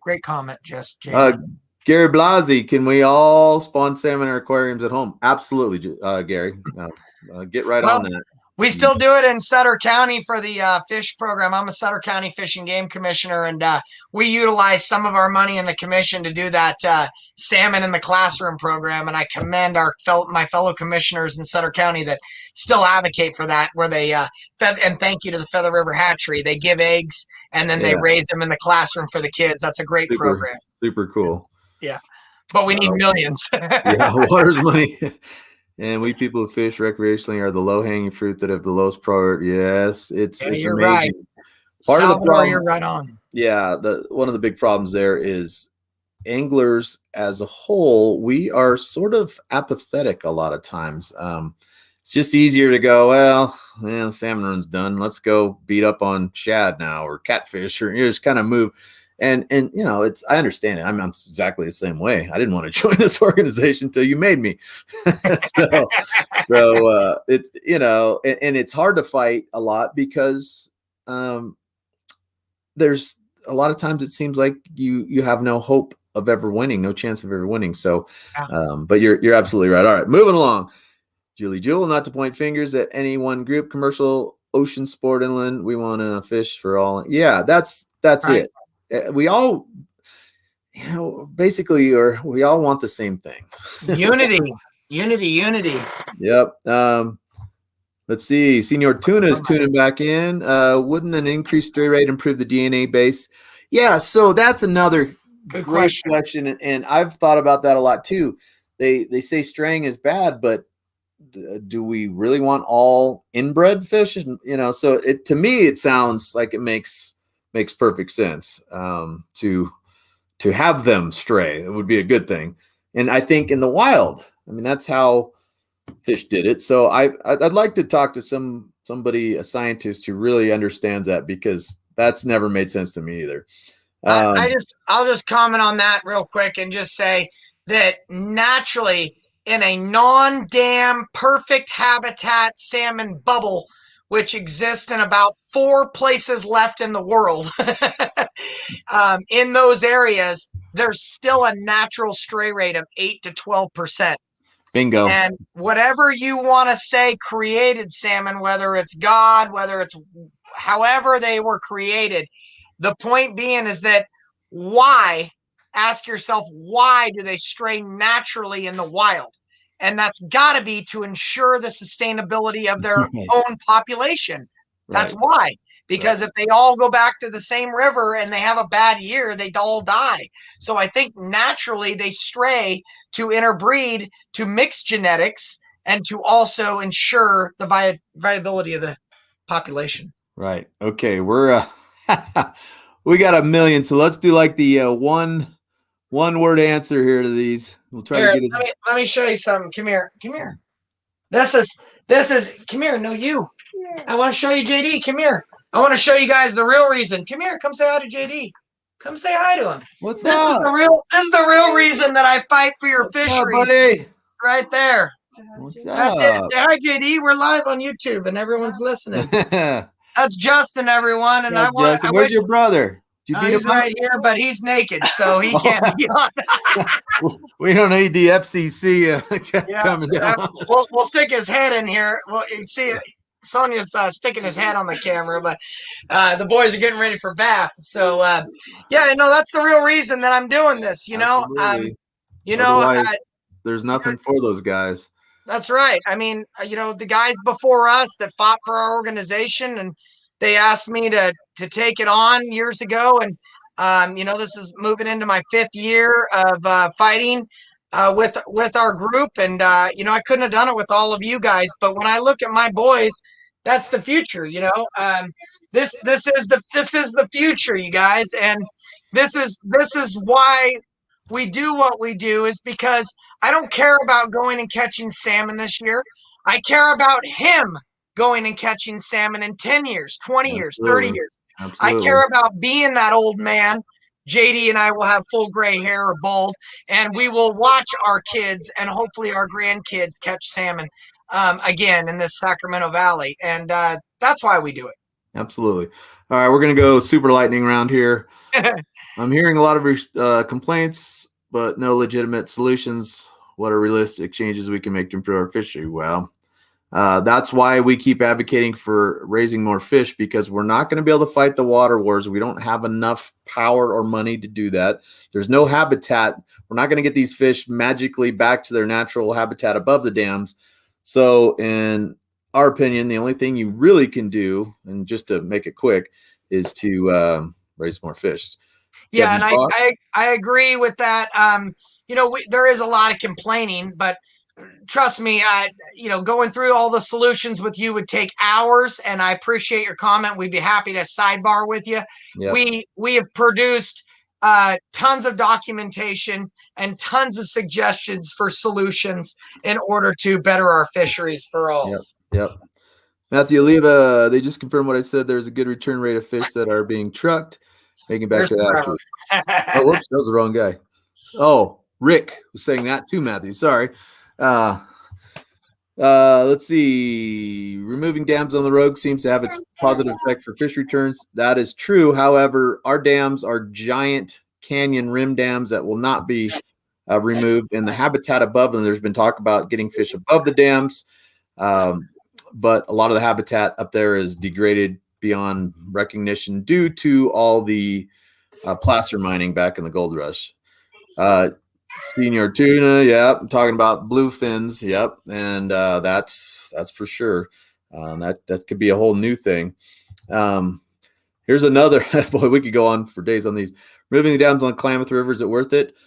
S2: great comment, just
S1: Gary Blasi, can we all spawn salmon in our aquariums at home? Absolutely, Gary. Get right on that.
S2: We still do it in Sutter County for the fish program. I'm a Sutter County Fish and Game Commissioner, and we utilize some of our money in the commission to do that salmon in the classroom program. And I commend my fellow commissioners in Sutter County that still advocate for that, where they and thank you to the Feather River Hatchery. They give eggs and then they raise them in the classroom for the kids. That's a great program.
S1: Super cool.
S2: Yeah, but we need millions.
S1: Yeah, water's money. And we people who fish recreationally are the low-hanging fruit that have the lowest priority. Yes, it's
S2: you're
S1: amazing.
S2: Right.
S1: Part
S2: Salvador,
S1: of the problem,
S2: you're right on.
S1: Yeah, one of the big problems there is anglers as a whole. We are sort of apathetic a lot of times. It's just easier to go, well, salmon run's done. Let's go beat up on shad now or catfish, or just kind of move. And I understand it. I'm exactly the same way. I didn't want to join this organization until you made me. so it's, and it's hard to fight a lot because there's a lot of times it seems like you have no hope of ever winning, no chance of ever winning. So, but you're absolutely right. All right, moving along. Julie Jewel, not to point fingers at any one group, commercial, ocean, sport, inland. We want to fish for all. Yeah, that's right. It. We all, basically, we all want the same thing. Unity. Yep. Let's see. Senior Tuna is tuning back in. Wouldn't an increased stray rate improve the DNA base? Yeah. So that's another
S2: good
S1: question. And I've thought about that a lot too. They say straying is bad, but do we really want all inbred fish? So to me, it sounds like it makes perfect sense to have them stray. It would be a good thing. And I think in the wild, that's how fish did it. So I'd like to talk to somebody, a scientist who really understands that, because that's never made sense to me either.
S2: I'll just comment on that real quick and just say that naturally, in a non-dam perfect habitat salmon bubble, which exists in about 4 places left in the world, in those areas, there's still a natural stray rate of 8 to 12%.
S1: Bingo.
S2: And whatever you want to say created salmon, whether it's God, whether it's however they were created, the point being is that ask yourself, why do they stray naturally in the wild? And that's got to be to ensure the sustainability of their own population. That's why. Because if they all go back to the same river and they have a bad year, they all die. So I think naturally they stray to interbreed, to mix genetics, and to also ensure the viability of the population.
S1: Right. Okay. We're we got a million. So let's do like the one word answer here to these. We'll try to get it.
S2: Let me show you something. Come here. This is come here. No, you. Yeah. I want to show you JD. Come here. I want to show you guys the real reason. Come here, come say hi to JD. Come say hi to him.
S1: What's
S2: This
S1: up?
S2: is the real reason that I fight for your
S1: What's
S2: fisheries.
S1: up, buddy?
S2: Right there.
S1: What's
S2: That's it.
S1: up?
S2: Say hi, JD. We're live on YouTube and everyone's listening. That's Justin, everyone. And I
S1: Justin, where's your brother? Did you beat
S2: he's
S1: him up?
S2: right here, but he's naked, so he can't be on.
S1: We don't need the FCC coming down.
S2: We'll stick his head in here. Well, you see, Sonia's sticking his head on the camera, but the boys are getting ready for bath. So, yeah, no, that's the real reason that I'm doing this.
S1: Otherwise, there's nothing for those guys.
S2: That's right. I mean, the guys before us that fought for our organization, and they asked me to take it on years ago, and this is moving into my 5th year of fighting with our group, and I couldn't have done it with all of you guys. But when I look at my boys, that's the future. This is the future, you guys, and this is why we do what we do, is because I don't care about going and catching salmon this year. I care about him going and catching salmon in 10 years, 20 years, 30 years. Absolutely. I care about being that old man. JD and I will have full gray hair or bald, and we will watch our kids and hopefully our grandkids catch salmon again in this Sacramento Valley. And that's why we do it.
S1: Absolutely. All right, we're going to go super lightning round here. I'm hearing a lot of complaints, but no legitimate solutions. What are realistic changes we can make to improve our fishery? Well, that's why we keep advocating for raising more fish, because we're not going to be able to fight the water wars. We don't have enough power or money to do that. There's no habitat. We're not going to get these fish magically back to their natural habitat above the dams. So in our opinion, the only thing you really can do, and just to make it quick, is to raise more fish.
S2: Yeah, and I agree with that. There is a lot of complaining, but trust me, going through all the solutions with you would take hours, and I appreciate your comment. We'd be happy to sidebar with you. Yep. We have produced tons of documentation and tons of suggestions for solutions in order to better our fisheries for all.
S1: Yep. Matthew Oliva, they just confirmed what I said. There's a good return rate of fish that are being trucked. Making back to the hatchery. Oh, whoops, that was the wrong guy. Oh, Rick was saying that too, Matthew. Sorry. Let's see. Removing dams on the road seems to have its positive effect for fish returns. That is true. However, our dams are giant canyon rim dams that will not be removed. And the habitat above them, there's been talk about getting fish above the dams. But a lot of the habitat up there is degraded beyond recognition due to all the placer mining back in the gold rush. Senior tuna, yep. I'm talking about bluefins, yep. And that's for sure. That could be a whole new thing. Here's another. Boy, we could go on for days on these. Removing the dams on Klamath River, is it worth it?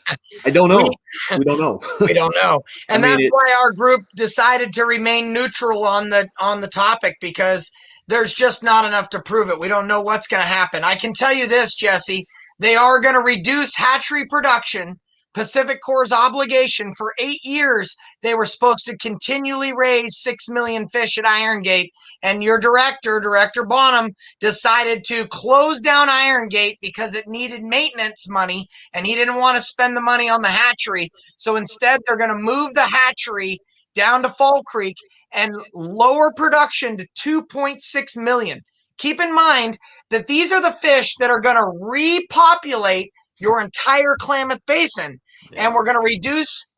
S1: I don't know. We don't know.
S2: We don't know. And that's why our group decided to remain neutral on the topic, because there's just not enough to prove it. We don't know what's going to happen. I can tell you this, Jesse. They are going to reduce hatchery production. Pacific Corps' obligation for 8 years, they were supposed to continually raise 6 million fish at Iron Gate. And your Director Bonham, decided to close down Iron Gate because it needed maintenance money, and he didn't want to spend the money on the hatchery. So instead, they're going to move the hatchery down to Fall Creek and lower production to 2.6 million. Keep in mind that these are the fish that are going to repopulate your entire Klamath Basin, and we're going to reduce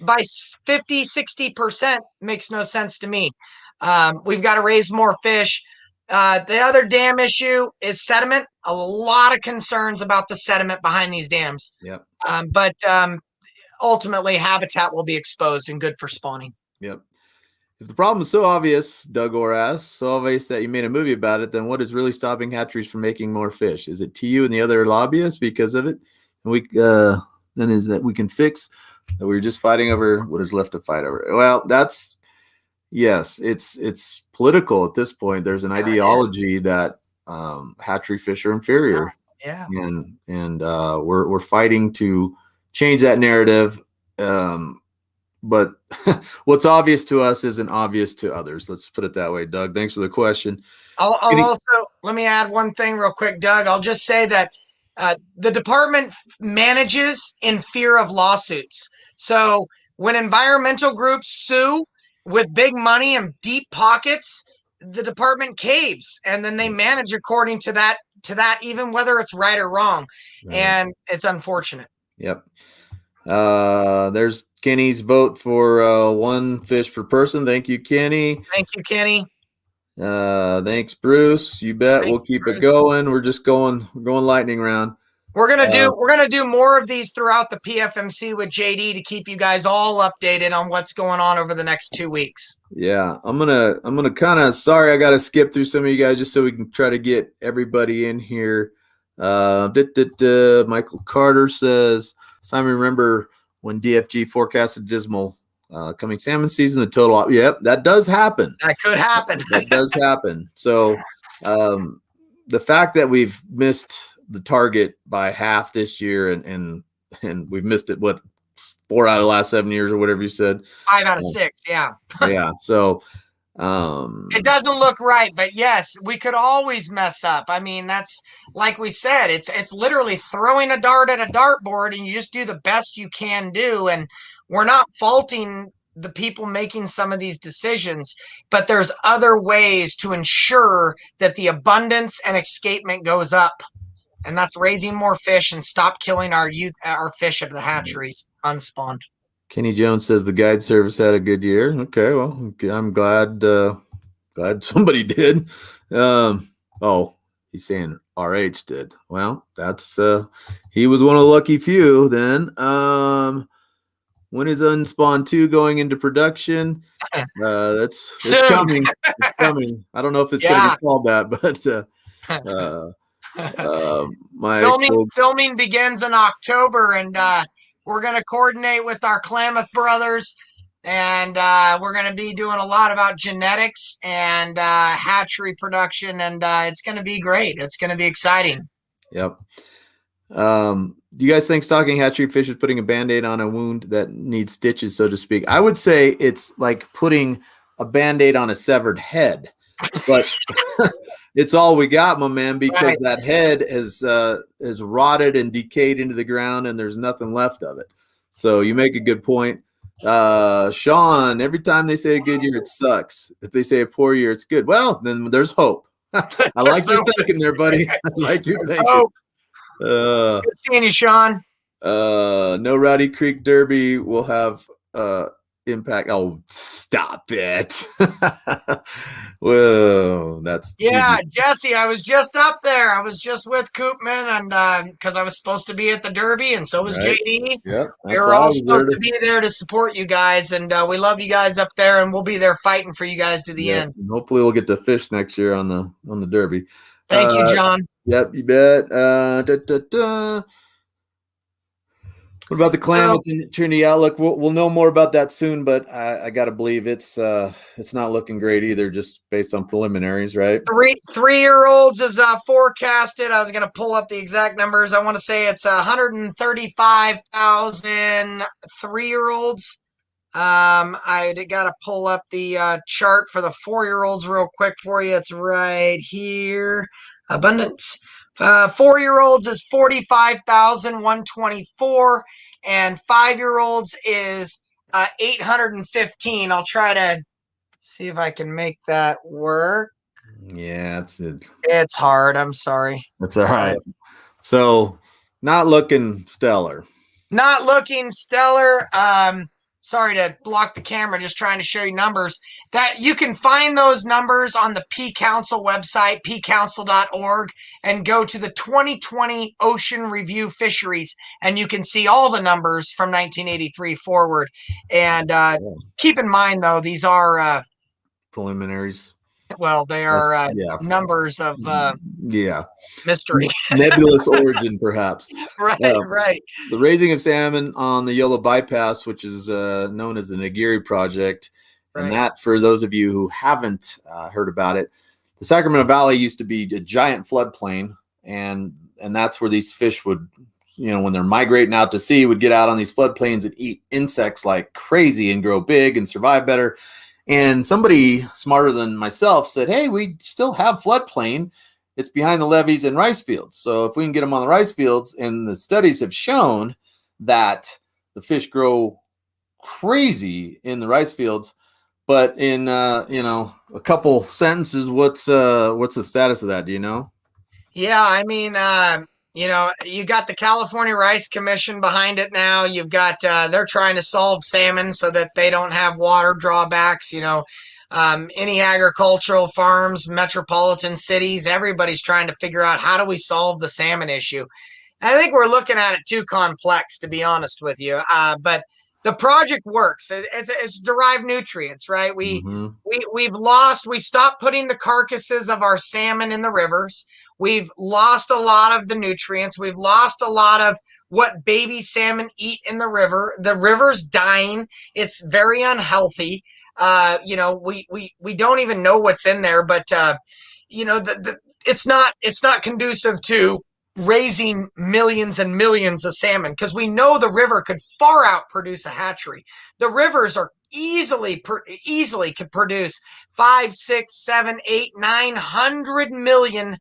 S2: by 50, 60%. Makes no sense to me. We've got to raise more fish. The other dam issue is sediment. A lot of concerns about the sediment behind these dams.
S1: Yep.
S2: But ultimately, habitat will be exposed and good for spawning.
S1: Yep. If the problem is so obvious, Doug Orr asks, so obvious that you made a movie about it, then what is really stopping hatcheries from making more fish? Is it TU and the other lobbyists because of it? And then is that we can fix that we're just fighting over what is left to fight over? Well, yes, it's political at this point. There's an ideology that hatchery fish are inferior.
S2: Yeah.
S1: And we're fighting to change that narrative. but what's obvious to us isn't obvious to others. Let's put it that way. Doug, thanks for the question.
S2: I'll also, let me add one thing real quick, Doug. I'll just say that the department manages in fear of lawsuits. So when environmental groups sue with big money and deep pockets, the department caves, and then they manage according to that, even whether it's right or wrong. Right. And it's unfortunate.
S1: Yep. There's Kenny's vote for 1 fish per person. Thank you, Kenny.
S2: Thank you, Kenny.
S1: Thanks, Bruce. You bet. We'll keep it going. We're going lightning round.
S2: We're gonna do more of these throughout the PFMC with JD to keep you guys all updated on what's going on over the next 2 weeks.
S1: Yeah, I'm gonna kind of, sorry, I got to skip through some of you guys just so we can try to get everybody in here. Michael Carter says, Simon, remember when DFG forecasted dismal coming salmon season? The total, yep, that does happen.
S2: That could happen.
S1: That does happen. So the fact that we've missed the target by half this year, and we've missed it, what, 4 out of the last 7 years or whatever you said?
S2: 5 out of 6, yeah.
S1: Yeah, so
S2: it doesn't look right, but yes, we could always mess up. I mean, that's, like we said, it's literally throwing a dart at a dartboard, and you just do the best you can do. And we're not faulting the people making some of these decisions, but there's other ways to ensure that the abundance and escapement goes up. And that's raising more fish and stop killing our fish at the hatcheries unspawned.
S1: Kenny Jones says the guide service had a good year. Okay, well, I'm glad somebody did. Oh, he's saying RH did. Well, that's he was one of the lucky few then. When is Unspawn 2 going into production? It's coming. It's coming. I don't know if it's gonna be called that, but
S2: filming begins in October, and we're going to coordinate with our Klamath brothers, and we're going to be doing a lot about genetics and hatchery production, and it's going to be great. It's going to be exciting.
S1: Yep. Do you guys think stocking hatchery fish is putting a Band-Aid on a wound that needs stitches, so to speak? I would say it's like putting a Band-Aid on a severed head, but it's all we got, my man, because that head has rotted and decayed into the ground, and there's nothing left of it. So you make a good point. Sean, every time they say a good year, it sucks. If they say a poor year, it's good. Well, then there's hope. I like your thinking there, buddy. I like your thinking.
S2: Good seeing you, Sean.
S1: No Rowdy Creek Derby will have impact. Oh, stop it. Whoa, that's
S2: Jesse, I was just up there. I was just with Koopman, and because I was supposed to be at the Derby, and so was JD.
S1: Yep,
S2: we were all supposed to be there to support you guys, and we love you guys up there, and we'll be there fighting for you guys to the end.
S1: And hopefully we'll get to fish next year on the Derby.
S2: Thank you, John.
S1: Yep, you bet. What about the Klamath and Trinity outlook? We'll know more about that soon, but I got to believe it's not looking great either, just based on preliminaries, right?
S2: 3-year-olds is forecasted. I was going to pull up the exact numbers. I want to say it's 135,000 3-year-olds. I got to pull up the chart for the 4-year-olds real quick for you. It's right here. Abundance. 4-year-olds is 45,124, and 5-year-olds is 815. I'll try to see if I can make that work.
S1: Yeah,
S2: it's hard. I'm sorry.
S1: That's all right. So, not looking stellar.
S2: Not looking stellar. Sorry to block the camera, just trying to show you numbers. That you can find those numbers on the P Council website, pcouncil.org, and go to the 2020 Ocean Review Fisheries, and you can see all the numbers from 1983 forward. And keep in mind, though, these are
S1: preliminaries.
S2: Well, they are numbers of mystery.
S1: Nebulous origin, perhaps.
S2: Right.
S1: The raising of salmon on the Yellow Bypass, which is known as the Nagiri Project. Right. And that, for those of you who haven't heard about it, the Sacramento Valley used to be a giant floodplain, and that's where these fish would when they're migrating out to sea, would get out on these floodplains and eat insects like crazy and grow big and survive better. And somebody smarter than myself said, hey, we still have floodplain. It's behind the levees and rice fields. So if we can get them on the rice fields, and the studies have shown that the fish grow crazy in the rice fields. But in a couple sentences, what's the status of that? Do you know?
S2: Yeah, I mean, you got the California Rice Commission behind it now. You've got they're trying to solve salmon so that they don't have water drawbacks. Any agricultural farms, metropolitan cities, everybody's trying to figure out how do we solve the salmon issue. I think we're looking at it too complex, to be honest with you. But the project works. It's derived nutrients, right? We've stopped putting the carcasses of our salmon in the rivers. We've lost a lot of the nutrients. We've lost a lot of what baby salmon eat in the river. The river's dying. It's very unhealthy. We don't even know what's in there, but it's not conducive to raising millions and millions of salmon, because we know the river could far out produce a hatchery. The rivers are easily could produce 5, 6, 7, 8, 900 million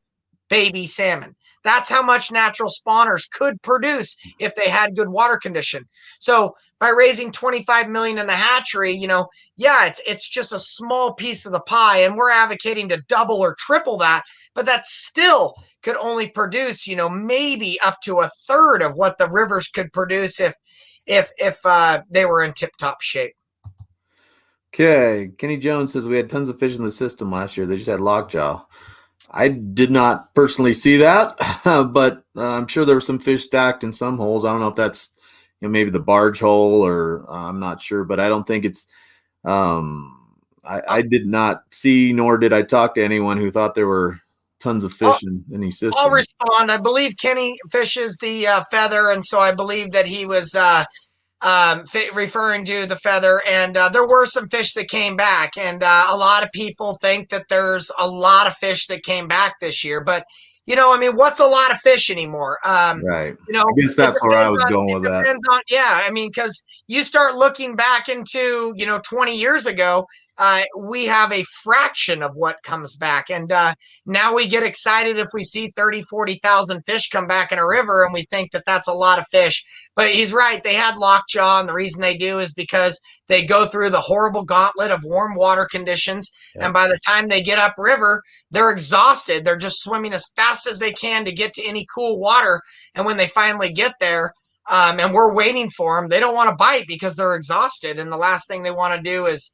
S2: baby salmon. That's how much natural spawners could produce if they had good water condition. So by raising 25 million in the hatchery, it's just a small piece of the pie, and we're advocating to double or triple that, but that still could only produce, maybe up to a third of what the rivers could produce if they were in tip-top shape.
S1: Okay, Kenny Jones says we had tons of fish in the system last year. They just had lockjaw. I did not personally see that, but I'm sure there were some fish stacked in some holes. I don't know if that's maybe the barge hole, or I'm not sure, but I don't think it's. I did not see, nor did I talk to anyone who thought there were tons of fish in any system.
S2: I'll respond. I believe Kenny fishes the feather, and so I believe that he was referring to the feather, and there were some fish that came back, and a lot of people think that there's a lot of fish that came back this year, but what's a lot of fish anymore?
S1: Right. I guess that's where I was going with that.
S2: Because you start looking back into 20 years ago, we have a fraction of what comes back. And now we get excited if we see 30, 40,000 fish come back in a river, and we think that that's a lot of fish. But he's right. They had lockjaw, and the reason they do is because they go through the horrible gauntlet of warm water conditions. Yep. And by the time they get upriver, they're exhausted. They're just swimming as fast as they can to get to any cool water. And when they finally get there, and we're waiting for them, they don't want to bite because they're exhausted. And the last thing they want to do is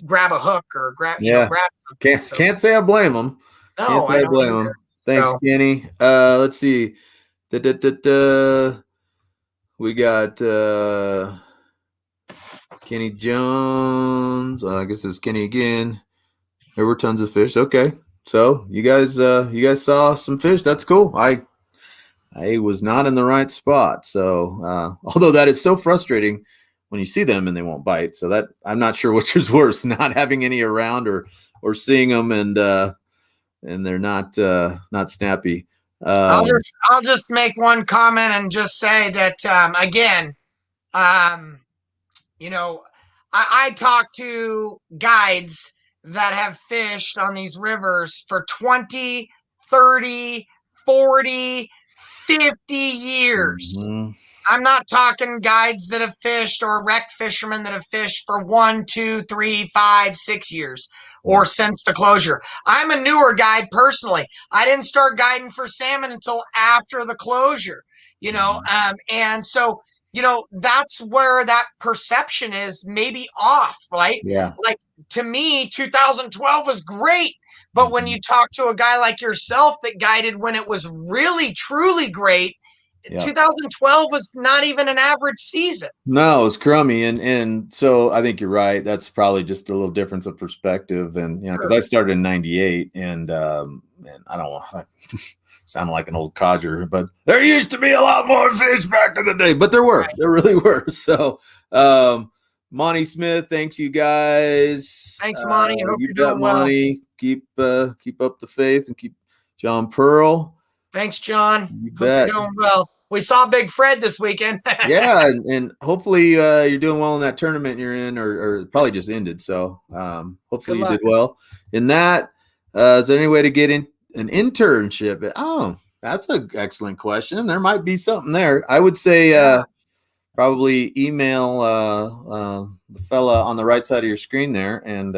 S2: grab a hook or grab
S1: something. Can't say I blame them.
S2: No, I don't blame them.
S1: Thanks, Kenny. Let's see. We got Kenny Jones. I guess it's Kenny again. There were tons of fish. Okay, so you guys saw some fish. That's cool. I was not in the right spot. So although that is so frustrating when you see them and they won't bite. So that I'm not sure which is worse, not having any around or seeing them and they're not snappy.
S2: I'll just make one comment and just say that again, I talk to guides that have fished on these rivers for 20, 30, 40, 50 years. Mm-hmm. I'm not talking guides that have fished or wrecked fishermen that have fished for 1, 2, 3, 5, 6 years or since the closure. I'm a newer guide personally. I didn't start guiding for salmon until after the closure, and so, that's where that perception is maybe off, right?
S1: Yeah.
S2: Like, to me, 2012 was great. But when you talk to a guy like yourself that guided when it was really, truly great, 2012 was not even an average season.
S1: No, it was crummy. And so I think you're right. That's probably just a little difference of perspective. And, because I started in 98 and I don't want to sound like an old codger, but there used to be a lot more fish back in the day, but there were, right. There really were. So, Monty Smith, thanks you guys.
S2: Thanks, Monty. I hope you're doing well.
S1: Monty, keep up the faith and keep John Pearl.
S2: Thanks, John.
S1: You bet.
S2: Hope you're doing well. We saw Big Fred this weekend.
S1: Yeah, and hopefully you're doing well in that tournament you're in, or probably just ended. So hopefully
S2: Good
S1: you
S2: luck.
S1: did well in that. Is there any way to get in an internship? Oh, that's an excellent question. There might be something there. I would say
S2: Yeah.
S1: probably email the fella on the right side of your screen there, and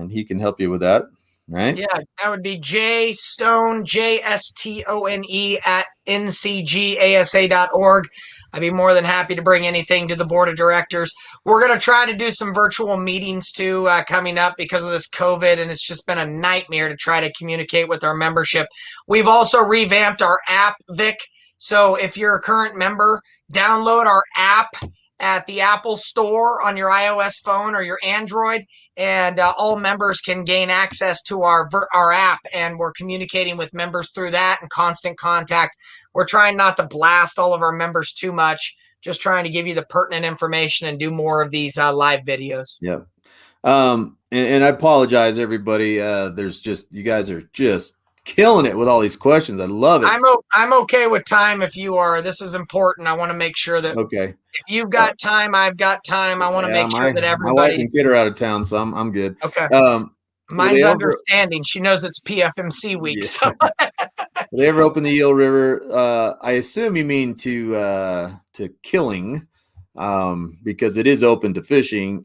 S1: he can help you with that. Right?
S2: Yeah, that would be J Stone, JSTONE at ncgasa.org. I'd be more than happy to bring anything to the board of directors. We're going to try to do some virtual meetings too coming up because of this COVID, and it's just been a nightmare to try to communicate with our membership. We've also revamped our app, Vic. So if you're a current member, download our app at the Apple Store on your iOS phone or your Android, and all members can gain access to our app, and we're communicating with members through that and constant contact. We're trying not to blast all of our members too much, just trying to give you the pertinent information and do more of these live videos.
S1: Yeah. And I apologize, everybody. There's just, you guys are just killing it with all these questions. I love it.
S2: I'm okay with time if you are. This is important. I want to make sure that
S1: Okay.
S2: if you've got time, I've got time. I want to
S1: Yeah,
S2: make sure that
S1: my wife and
S2: everybody's
S1: kid are out of town, so I'm good.
S2: okay.
S1: Will
S2: Mine's
S1: they ever?
S2: understanding. She knows it's PFMC week.
S1: Yeah.
S2: So.
S1: Will they ever open the Eel River? I assume you mean to killing, because it is open to fishing.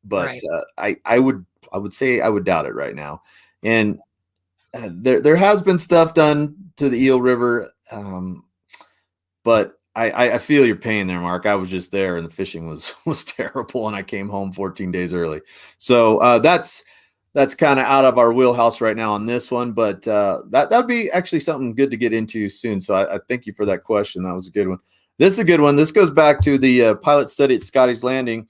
S1: But
S2: Right.
S1: I would say I would doubt it right now. And there has been stuff done to the Eel River, but I feel your pain there, Mark. I was just there, and the fishing was terrible, and I came home 14 days early. So that's kind of out of our wheelhouse right now on this one, but that'd be actually something good to get into soon. So I thank you for that question. That was a good one. This is a good one. This goes back to the pilot study at Scotty's Landing.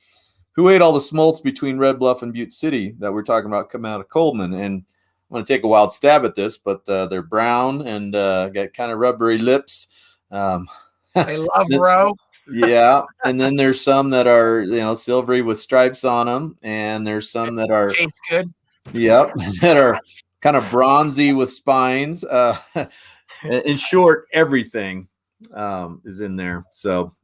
S1: Who ate all the smolts between Red Bluff and Butte City that we're talking about coming out of Coleman? And I'm going to take a wild stab at this, but they're brown and got kind of rubbery lips.
S2: They love roe.
S1: Yeah, and then there's some that are silvery with stripes on them, and there's some that are
S2: Tastes good.
S1: Yep, that are kind of bronzy with spines. In short, everything is in there. So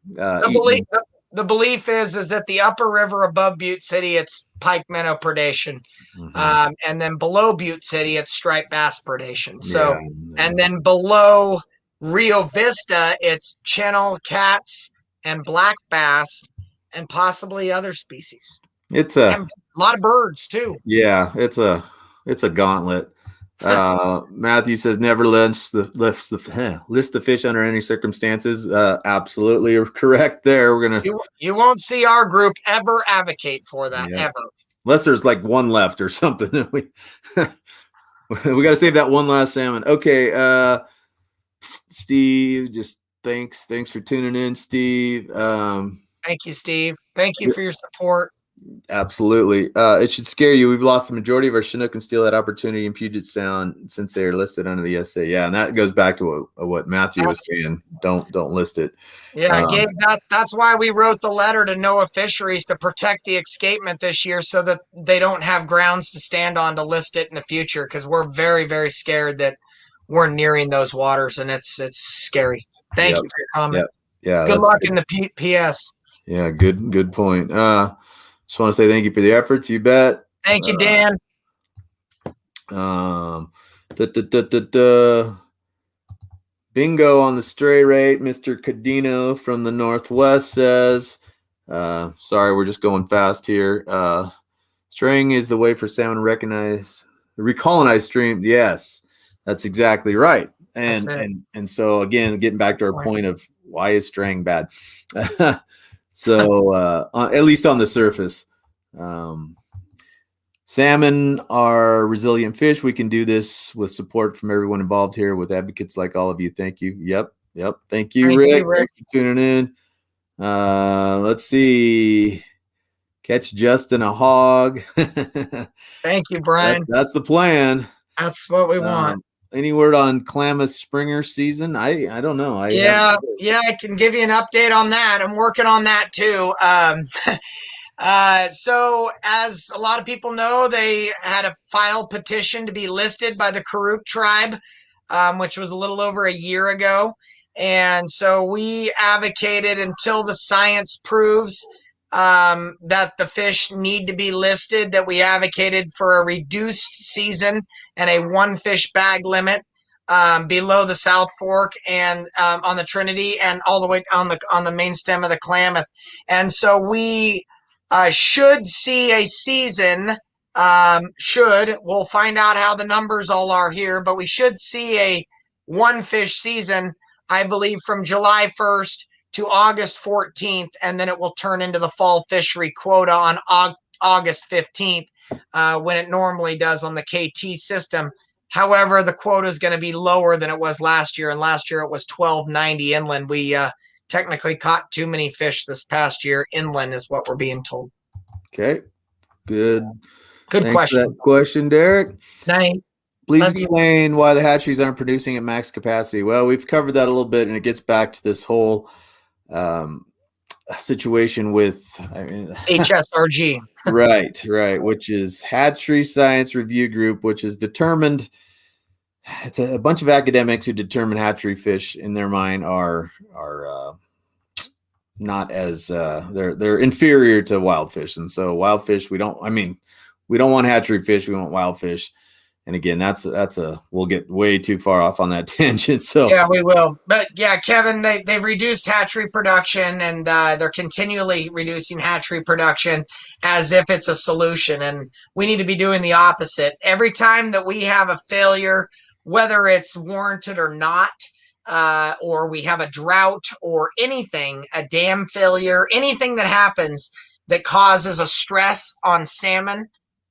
S2: the belief is that the upper river above Butte City, it's pike minnow predation.
S1: Mm-hmm.
S2: And then below Butte City, it's striped bass predation. So,
S1: yeah.
S2: And then below Rio Vista, it's channel cats and black bass and possibly other species.
S1: It's
S2: and a lot of birds too.
S1: Yeah, it's a gauntlet. Matthew says never list the fish under any circumstances. Absolutely correct there. We're gonna
S2: you won't see our group ever advocate for that ever,
S1: unless there's like one left or something. We we got to save that one last salmon. Okay, Steve, just thanks for tuning in, Steve.
S2: Thank you, Steve. Thank you for your support.
S1: Absolutely. It should scare you. We've lost the majority of our Chinook and steelhead opportunity in Puget Sound since they are listed under the SA. Yeah, and that goes back to what Matthew was saying. Don't list it.
S2: Yeah, Gabe, that's why we wrote the letter to NOAA Fisheries to protect the escapement this year so that they don't have grounds to stand on to list it in the future, because we're very, very scared that we're nearing those waters, and it's scary. Thank you for your comment.
S1: Yeah.
S2: Good luck in the PS.
S1: Yeah, good point. Just want to say thank you for the efforts. You bet.
S2: Thank you, Dan.
S1: Bingo on the stray rate. Mr. Cadino from the Northwest says, sorry, we're just going fast here. Straying is the way for salmon to recolonize stream. Yes, that's exactly right. And so again, getting back to our point of why is straying bad? So at least on the surface, salmon are resilient fish. We can do this with support from everyone involved here, with advocates like all of you. Thank you. Yep. Thank you, Rick. Thanks for tuning in. Let's see. Catch Justin a hog.
S2: Thank you, Brian.
S1: That's the plan.
S2: That's what we want.
S1: Any word on Klamath Springer season? I don't know.
S2: I can give you an update on that. I'm working on that too. So as a lot of people know, they had a filed petition to be listed by the Karuk tribe. which was a little over a year ago. And so we advocated until the science proves that the fish need to be listed, that we advocated for a reduced season and a one fish bag limit below the South Fork and on the Trinity and all the way on the main stem of the Klamath. And so we should see a season. We'll find out how the numbers all are here, but we should see a one fish season, I believe, from July 1st to August 14th, and then it will turn into the fall fishery quota on August 15th, when it normally does on the KT system. However, the quota is going to be lower than it was last year, and last year it was 1290 inland. We technically caught too many fish this past year inland, is what we're being told.
S1: Okay, good.
S2: Good
S1: Thanks
S2: question.
S1: for that question, Derek.
S2: Night.
S1: Please
S2: Love you.
S1: explain why the hatcheries aren't producing at max capacity. Well, we've covered that a little bit, and it gets back to this whole situation with
S2: HSRG.
S1: right, which is Hatchery Science Review Group, which is determined. It's a bunch of academics who determine hatchery fish in their mind are not as they're inferior to wild fish, and so wild fish we don't want hatchery fish, we want wild fish. And again, we'll get way too far off on that tangent. So
S2: yeah, we will. But yeah, Kevin, they've reduced hatchery production, and they're continually reducing hatchery production as if it's a solution. And we need to be doing the opposite. Every time that we have a failure, whether it's warranted or not, or we have a drought or anything, a dam failure, anything that happens that causes a stress on salmon,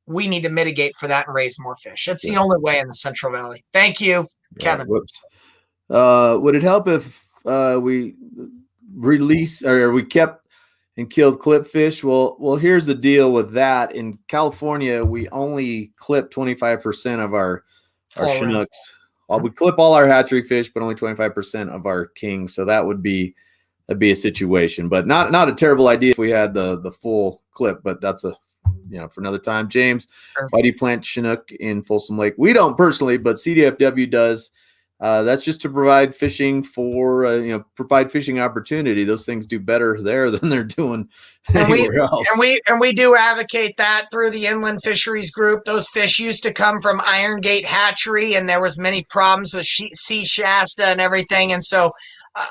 S2: we need to mitigate for that and raise more fish. It's the only way in the Central Valley. Thank you, Kevin.
S1: Would it help if we release or we kept and killed clip fish? Well, here's the deal with that. In California, we only clip 25% of our Chinooks. We clip all our hatchery fish, but only 25% of our kings. So that'd be a situation, but not a terrible idea if we had the full clip. But that's for another time. James, why do you plant Chinook in Folsom Lake? We don't personally, but CDFW does. That's just to provide fishing for, provide fishing opportunity. Those things do better there than they're doing anywhere else.
S2: And we do advocate that through the Inland Fisheries Group. Those fish used to come from Iron Gate Hatchery, and there was many problems with Sea Shasta and everything. And so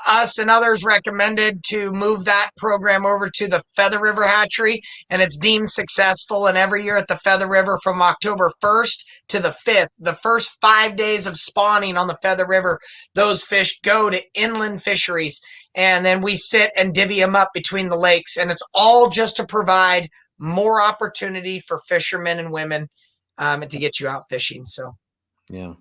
S2: us and others recommended to move that program over to the Feather River Hatchery, and it's deemed successful. And every year at the Feather River from October 1st to the 5th, the first 5 days of spawning on the Feather River, those fish go to inland fisheries, and then we sit and divvy them up between the lakes. And it's all just to provide more opportunity for fishermen and women and to get you out fishing. So,
S1: yeah.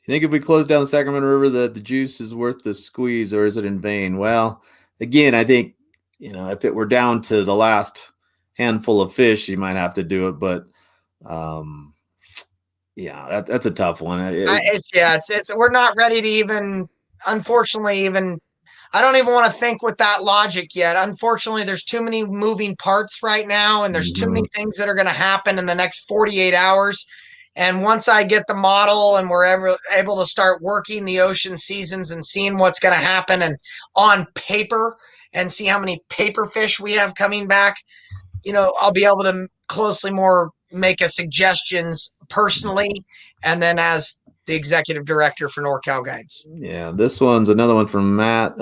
S1: You think if we close down the Sacramento River that the juice is worth the squeeze, or is it in vain? Well, again, I think, if it were down to the last handful of fish, you might have to do it. But that's a tough one.
S2: We're not ready to even, unfortunately, I don't even want to think with that logic yet. Unfortunately, there's too many moving parts right now, and there's too many things that are going to happen in the next 48 hours. And once I get the model and we're able to start working the ocean seasons and seeing what's going to happen and on paper and see how many paper fish we have coming back, I'll be able to closely more make a suggestions personally, and then as the executive director for NorCal Guides.
S1: Yeah, this one's another one from Matt.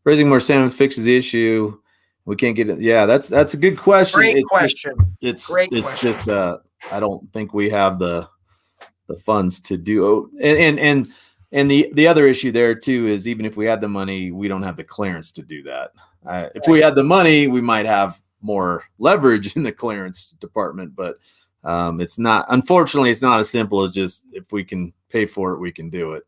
S1: Raising more salmon fixes the issue. We can't get it. Yeah, that's a good question.
S2: Great question.
S1: It's just I don't think we have the funds to do. And the other issue there too is even if we had the money, we don't have the clearance to do that. If we had the money, we might have more leverage in the clearance department, but unfortunately, it's not as simple as just if we can pay for it, we can do it,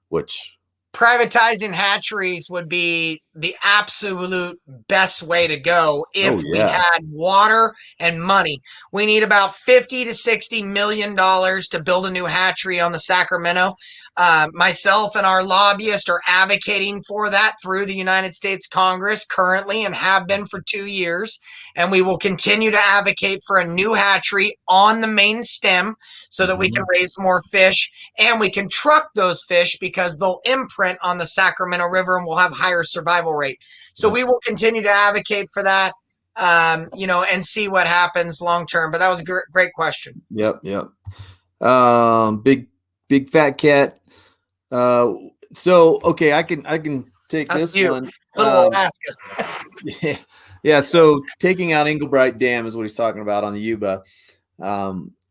S1: which
S2: privatizing hatcheries would be the absolute best way to go if we had water and money. We need about $50 to $60 million to build a new hatchery on the Sacramento. Myself and our lobbyist are advocating for that through the United States Congress currently and have been for 2 years. And we will continue to advocate for a new hatchery on the main stem so that we can raise more fish and we can truck those fish because they'll imprint on the Sacramento River and we'll have higher survival rate. So we will continue to advocate for that, and see what happens long term. But that was a great question.
S1: Yep. Big fat cat. So okay, I can take
S2: That's
S1: this one.
S2: Little Alaska.
S1: Yeah. So taking out Englebright Dam is what he's talking about on the Yuba.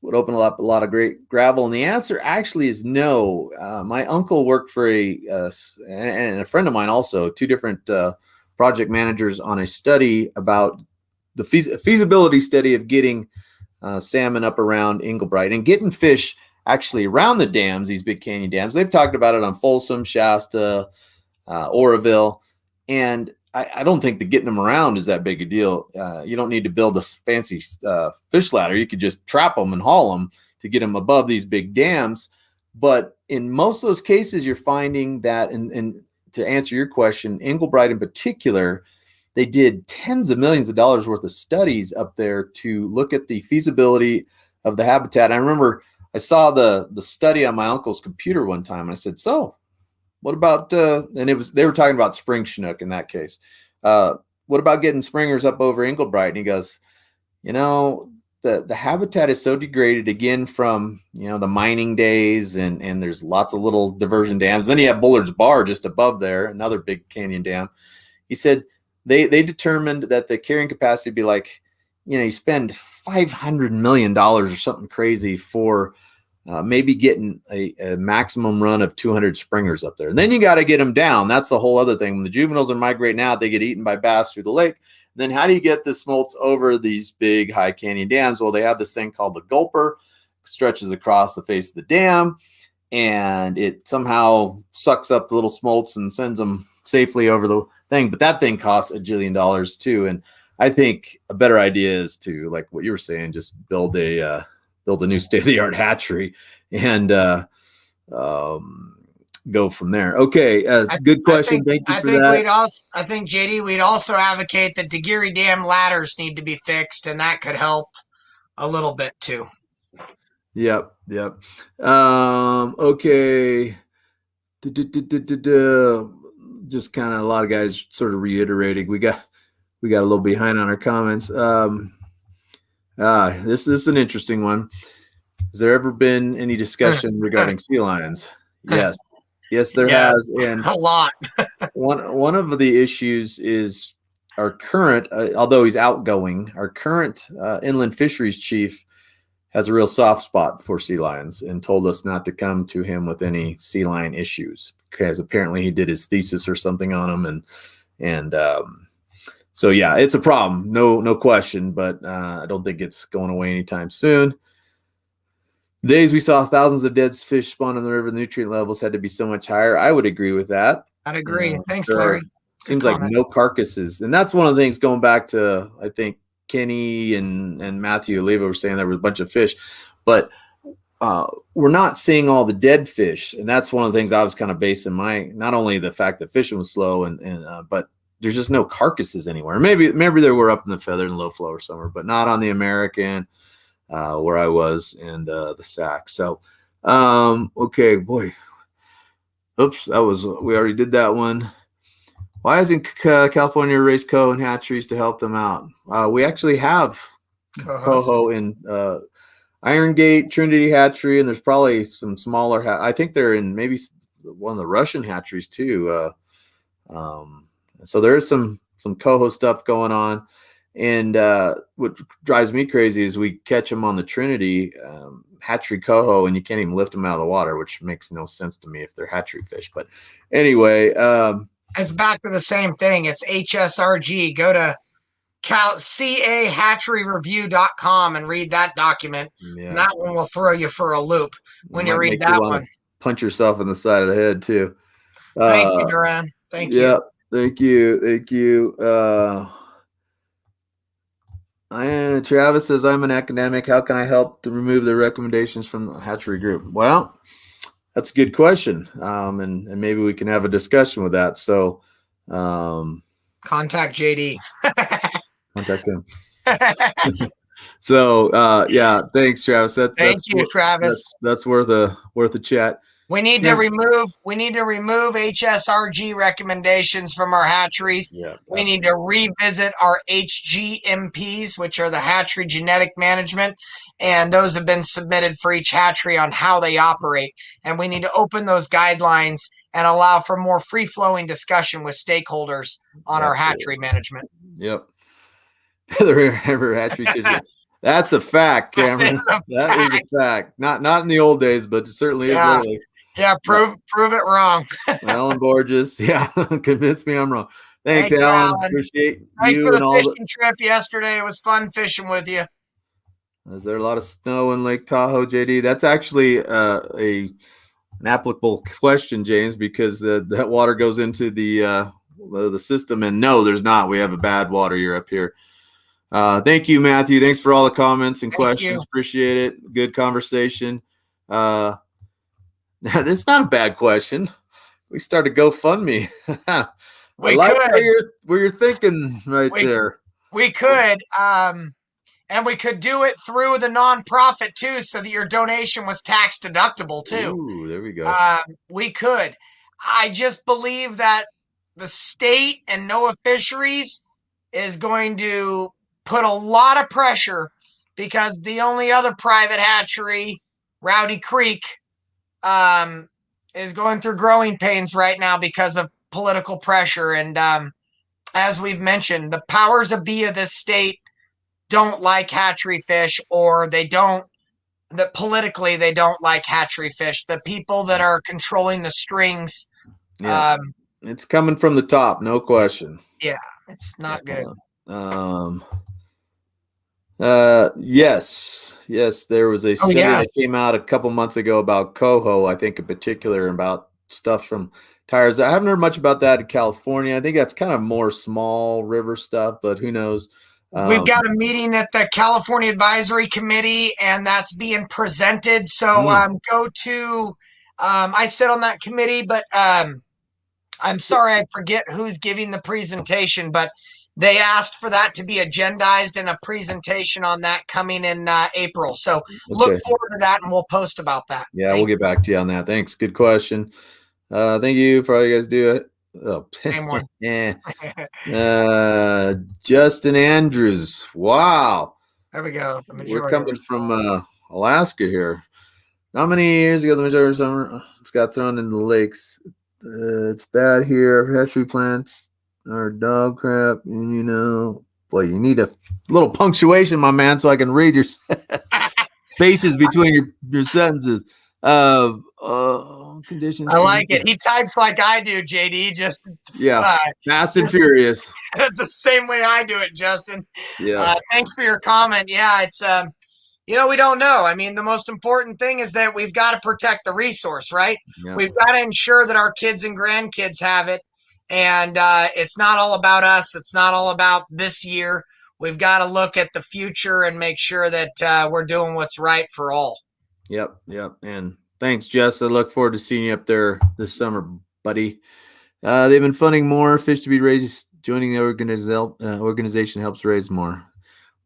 S1: Would open up a lot of great gravel, and the answer actually is no. My uncle worked for and a friend of mine also, two different project managers on a study about the feasibility study of getting salmon up around Englebright and getting fish actually around the dams, these big canyon dams. They've talked about it on Folsom, Shasta, Oroville, and I don't think that getting them around is that big a deal. You don't need to build a fancy fish ladder. You could just trap them and haul them to get them above these big dams. But in most of those cases, you're finding that, and to answer your question, Englebright in particular, they did tens of millions of dollars worth of studies up there to look at the feasibility of the habitat. I remember I saw the study on my uncle's computer one time, and I said, "So, what about?" And they were talking about spring Chinook in that case. What about getting springers up over Englebright? And he goes, the habitat is so degraded again from the mining days, and there's lots of little diversion dams. Then you have Bullard's Bar just above there, another big canyon dam. He said they determined that the carrying capacity would be like, you spend $500 million or something crazy for maybe getting a maximum run of 200 springers up there. And then you got to get them down. That's the whole other thing. When the juveniles are migrating out, they get eaten by bass through the lake. Then how do you get the smolts over these big high canyon dams? Well, they have this thing called the gulper, stretches across the face of the dam, and it somehow sucks up the little smolts and sends them safely over the thing. But that thing costs $1 jillion too. And I think a better idea is to, like what you were saying, just build a new state-of-the-art hatchery and go from there. Okay, good question. Thank you for that.
S2: I think, JD, we'd also advocate that Daguerre Dam ladders need to be fixed, and that could help a little bit too.
S1: Yep. Okay. Just kind of a lot of guys sort of reiterating. We got a little behind on our comments. This is an interesting one. Has there ever been any discussion regarding sea lions? Yes, there has, and
S2: a lot.
S1: one of the issues is our current, although he's outgoing, our current inland fisheries chief has a real soft spot for sea lions and told us not to come to him with any sea lion issues because apparently he did his thesis or something on them, and so yeah, it's a problem, no question, but I don't think it's going away anytime soon. The days we saw thousands of dead fish spawn in the river, the nutrient levels had to be so much higher. I would agree with that.
S2: I'd agree. Thanks, Larry.
S1: Seems like no carcasses, and that's one of the things going back to, I think, Kenny and Matthew Oliva were saying there was a bunch of fish, but we're not seeing all the dead fish, and that's one of the things I was kind of basing not only the fact that fishing was slow but there's just no carcasses anywhere. Maybe there were up in the Feather and Low Flow or somewhere, but not on the American where I was and the Sac. So okay, boy. Oops, we already did that one. Why isn't California raised coho and hatcheries to help them out? We actually have coho in Iron Gate, Trinity Hatchery, and there's probably some smaller. I think they're in maybe one of the Russian hatcheries too. So there is some coho stuff going on, and what drives me crazy is we catch them on the Trinity hatchery coho, and you can't even lift them out of the water, which makes no sense to me if they're hatchery fish. But anyway.
S2: It's back to the same thing. It's HSRG. Go to cahatcheryreview.com and read that document. Yeah. And that one will throw you for a loop when you read that one.
S1: Punch yourself in the side of the head too.
S2: Thank you, Duran. Thank you.
S1: Yeah, thank you. Travis says, I'm an academic. How can I help to remove the recommendations from the hatchery group? Well, That's a good question. And maybe we can have a discussion with that. So,
S2: Contact JD.
S1: contact him. So, yeah, thanks, Travis.
S2: Thank you, Travis.
S1: That's worth a chat.
S2: We need to remove HSRG recommendations from our hatcheries.
S1: Yeah,
S2: we need to revisit our HGMPs, which are the hatchery genetic management, and those have been submitted for each hatchery on how they operate. And we need to open those guidelines and allow for more free-flowing discussion with stakeholders on our hatchery management.
S1: Yep. The hatchery kitchen. That's a fact, Cameron. That is a fact. Not in the old days, but it certainly is lately.
S2: Yeah, prove it wrong.
S1: Alan Borges. Yeah, convince me I'm wrong. Thanks, Alan. Appreciate
S2: Thanks
S1: you
S2: for the
S1: and all
S2: fishing trip yesterday. It was fun fishing with you.
S1: Is there a lot of snow in Lake Tahoe, JD? That's actually an applicable question, James, because that water goes into the system. And no, there's not. We have a bad water year up here. Thank you, Matthew. Thanks for all the comments and questions. Appreciate it. Good conversation. This is not a bad question. We started GoFundMe. I like where you're thinking there.
S2: We could. And we could do it through the nonprofit too, so that your donation was tax deductible too.
S1: Ooh, there we go.
S2: We could. I just believe that the state and NOAA Fisheries is going to put a lot of pressure, because the only other private hatchery, Rowdy Creek, is going through growing pains right now because of political pressure. And as we've mentioned, the powers that be of this state don't like hatchery fish, or politically they don't like hatchery fish. The people that are controlling the strings.
S1: Yeah. It's coming from the top, no question.
S2: Yeah, it's not good.
S1: Yes, there was a study that came out a couple months ago about coho, I think in particular, about stuff from tires. I haven't heard much about that in California. I think that's kind of more small river stuff, but who knows?
S2: We've got a meeting at the California Advisory Committee, and that's being presented. So I sit on that committee, but I'm sorry, I forget who's giving the presentation, but they asked for that to be agendized and a presentation on that coming in April. So look forward to that, and we'll post about that.
S1: Yeah, we'll get back to you on that. Thanks. Good question. Thank you for all you guys do. Oh,
S2: same one.
S1: Yeah. Justin Andrews. Wow.
S2: There we go.
S1: We're coming from Alaska here. How many years ago the majority of summer it's got thrown into the lakes? It's bad here. Hatchery plants are dog crap, and boy, you need a little punctuation, my man, so I can read your spaces between your sentences. Conditions.
S2: I like it. He types like I do, JD. Just
S1: fast and furious.
S2: That's the same way I do it, Justin.
S1: Yeah.
S2: Thanks for your comment. Yeah, it's we don't know. I mean, the most important thing is that we've got to protect the resource, right? Yeah. We've got to ensure that our kids and grandkids have it, and it's not all about us. It's not all about this year. We've got to look at the future and make sure that we're doing what's right for all.
S1: Yep. And thanks, Jess. I look forward to seeing you up there this summer, buddy. They've been funding more fish to be raised. Joining the organization helps raise more.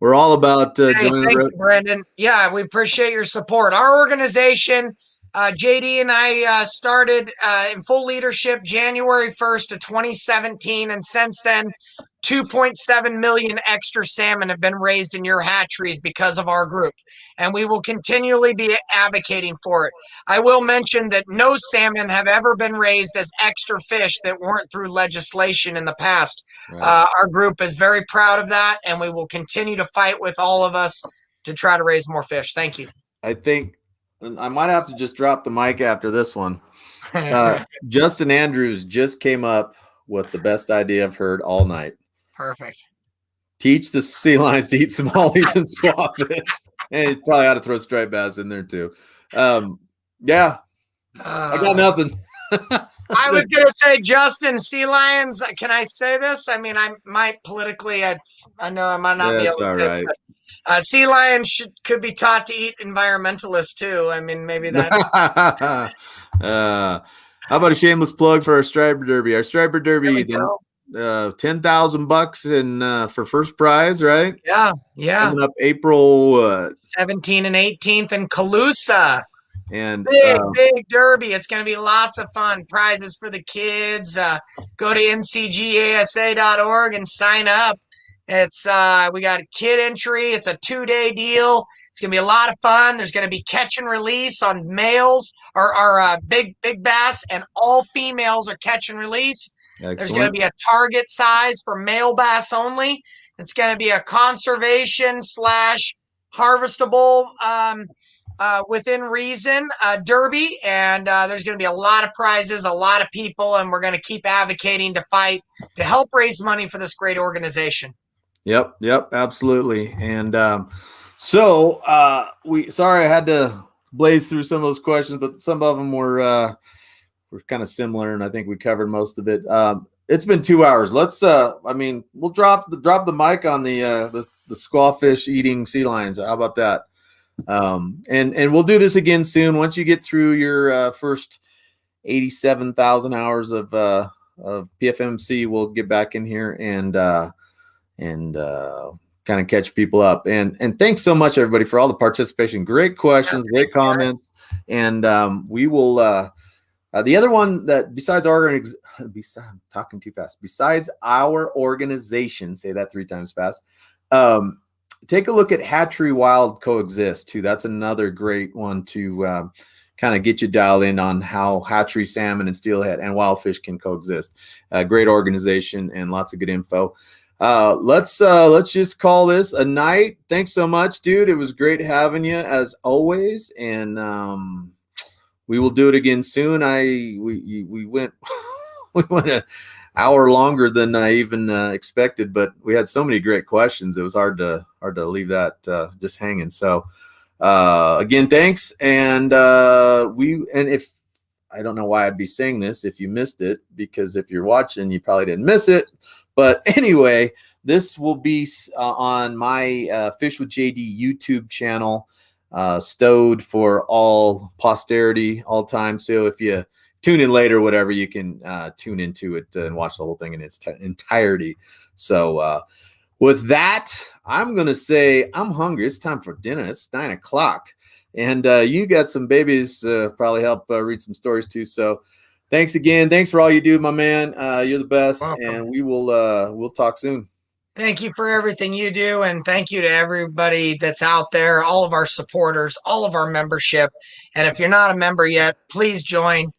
S1: We're all about
S2: thank you, Brandon. Yeah, we appreciate your support. Our organization, JD and I started in full leadership January 1st of 2017, and since then, 2.7 million extra salmon have been raised in your hatcheries because of our group, and we will continually be advocating for it. I will mention that no salmon have ever been raised as extra fish that weren't through legislation in the past. Right. Our group is very proud of that, and we will continue to fight with all of us to try to raise more fish. Thank you.
S1: I think I might have to just drop the mic after this one. Justin Andrews just came up with the best idea I've heard all night.
S2: Perfect.
S1: Teach the sea lions to eat smallies and squawfish. And you probably ought to throw striped bass in there too. Yeah. I got nothing.
S2: I was going to say, Justin, sea lions. Can I say this? I mean, I might politically, I know I might not be able to. All right. Sea lions could be taught to eat environmentalists too. I mean, maybe that.
S1: How about a shameless plug for our Striper Derby? Our Striper Derby, then $10,000 and for first prize, right?
S2: Yeah, yeah.
S1: Coming up April
S2: 17th and 18th in Calusa.
S1: and
S2: Big derby. It's going to be lots of fun. Prizes for the kids. Go to ncgasa.org and sign up. It's we got a kid entry. It's a 2-day deal. It's going to be a lot of fun. There's going to be catch and release on males or big bass, and all females are catch and release.
S1: excellent.
S2: There's going to be a target size for male bass only. It's going to be a conservation / harvestable within reason derby, and there's going to be a lot of prizes, a lot of people, and we're going to keep advocating to fight to help raise money for this great organization.
S1: Yep, absolutely. And so sorry I had to blaze through some of those questions, but some of them were kind of similar, and I think we covered most of it. It's been 2 hours. Let's we'll drop the mic on the squawfish eating sea lions. How about that? And we'll do this again soon. Once you get through your first 87,000 hours of PFMC, we'll get back in here and kind of catch people up. And thanks so much, everybody, for all the participation. Great questions, great comments. And we will the other one that besides our I'm talking too fast. Besides our organization, say that 3 times fast. Take a look at Hatchery Wild Coexist too. That's another great one to kind of get you dialed in on how hatchery salmon and steelhead and wild fish can coexist. Great organization and lots of good info. Let's just call this a night. Thanks so much, dude. It was great having you as always, and we will do it again soon. We went we went an hour longer than I even expected, but we had so many great questions. It was hard to leave that just hanging. So again, thanks. And if I don't know why I'd be saying this if you missed it, because if you're watching, you probably didn't miss it. But anyway, this will be on my Fish with JD YouTube channel, stowed for all posterity, all time. So if you tune in later, whatever, you can tune into it and watch the whole thing in its entirety. So with that, I'm going to say I'm hungry. It's time for dinner. It's 9 o'clock. And you got some babies, probably help read some stories too. So thanks again. Thanks for all you do, my man. You're the best. Welcome. And we will we'll talk soon.
S2: Thank you for everything you do. And thank you to everybody that's out there, all of our supporters, all of our membership. And if you're not a member yet, please join.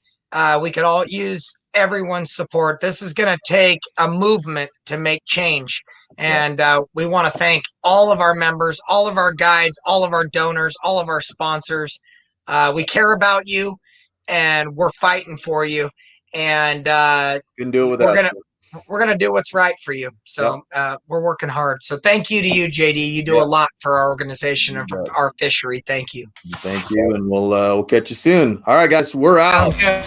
S2: We could all use everyone's support. This is going to take a movement to make change. And we want to thank all of our members, all of our guides, all of our donors, all of our sponsors. We care about you, and we're fighting for you. And
S1: you can do it without
S2: we're going to do what's right for you. So we're working hard. So thank you to you, JD. You do a lot for our organization and for our fishery. Thank you.
S1: Thank you. And we'll catch you soon. All right, guys, we're out.
S2: Sounds good.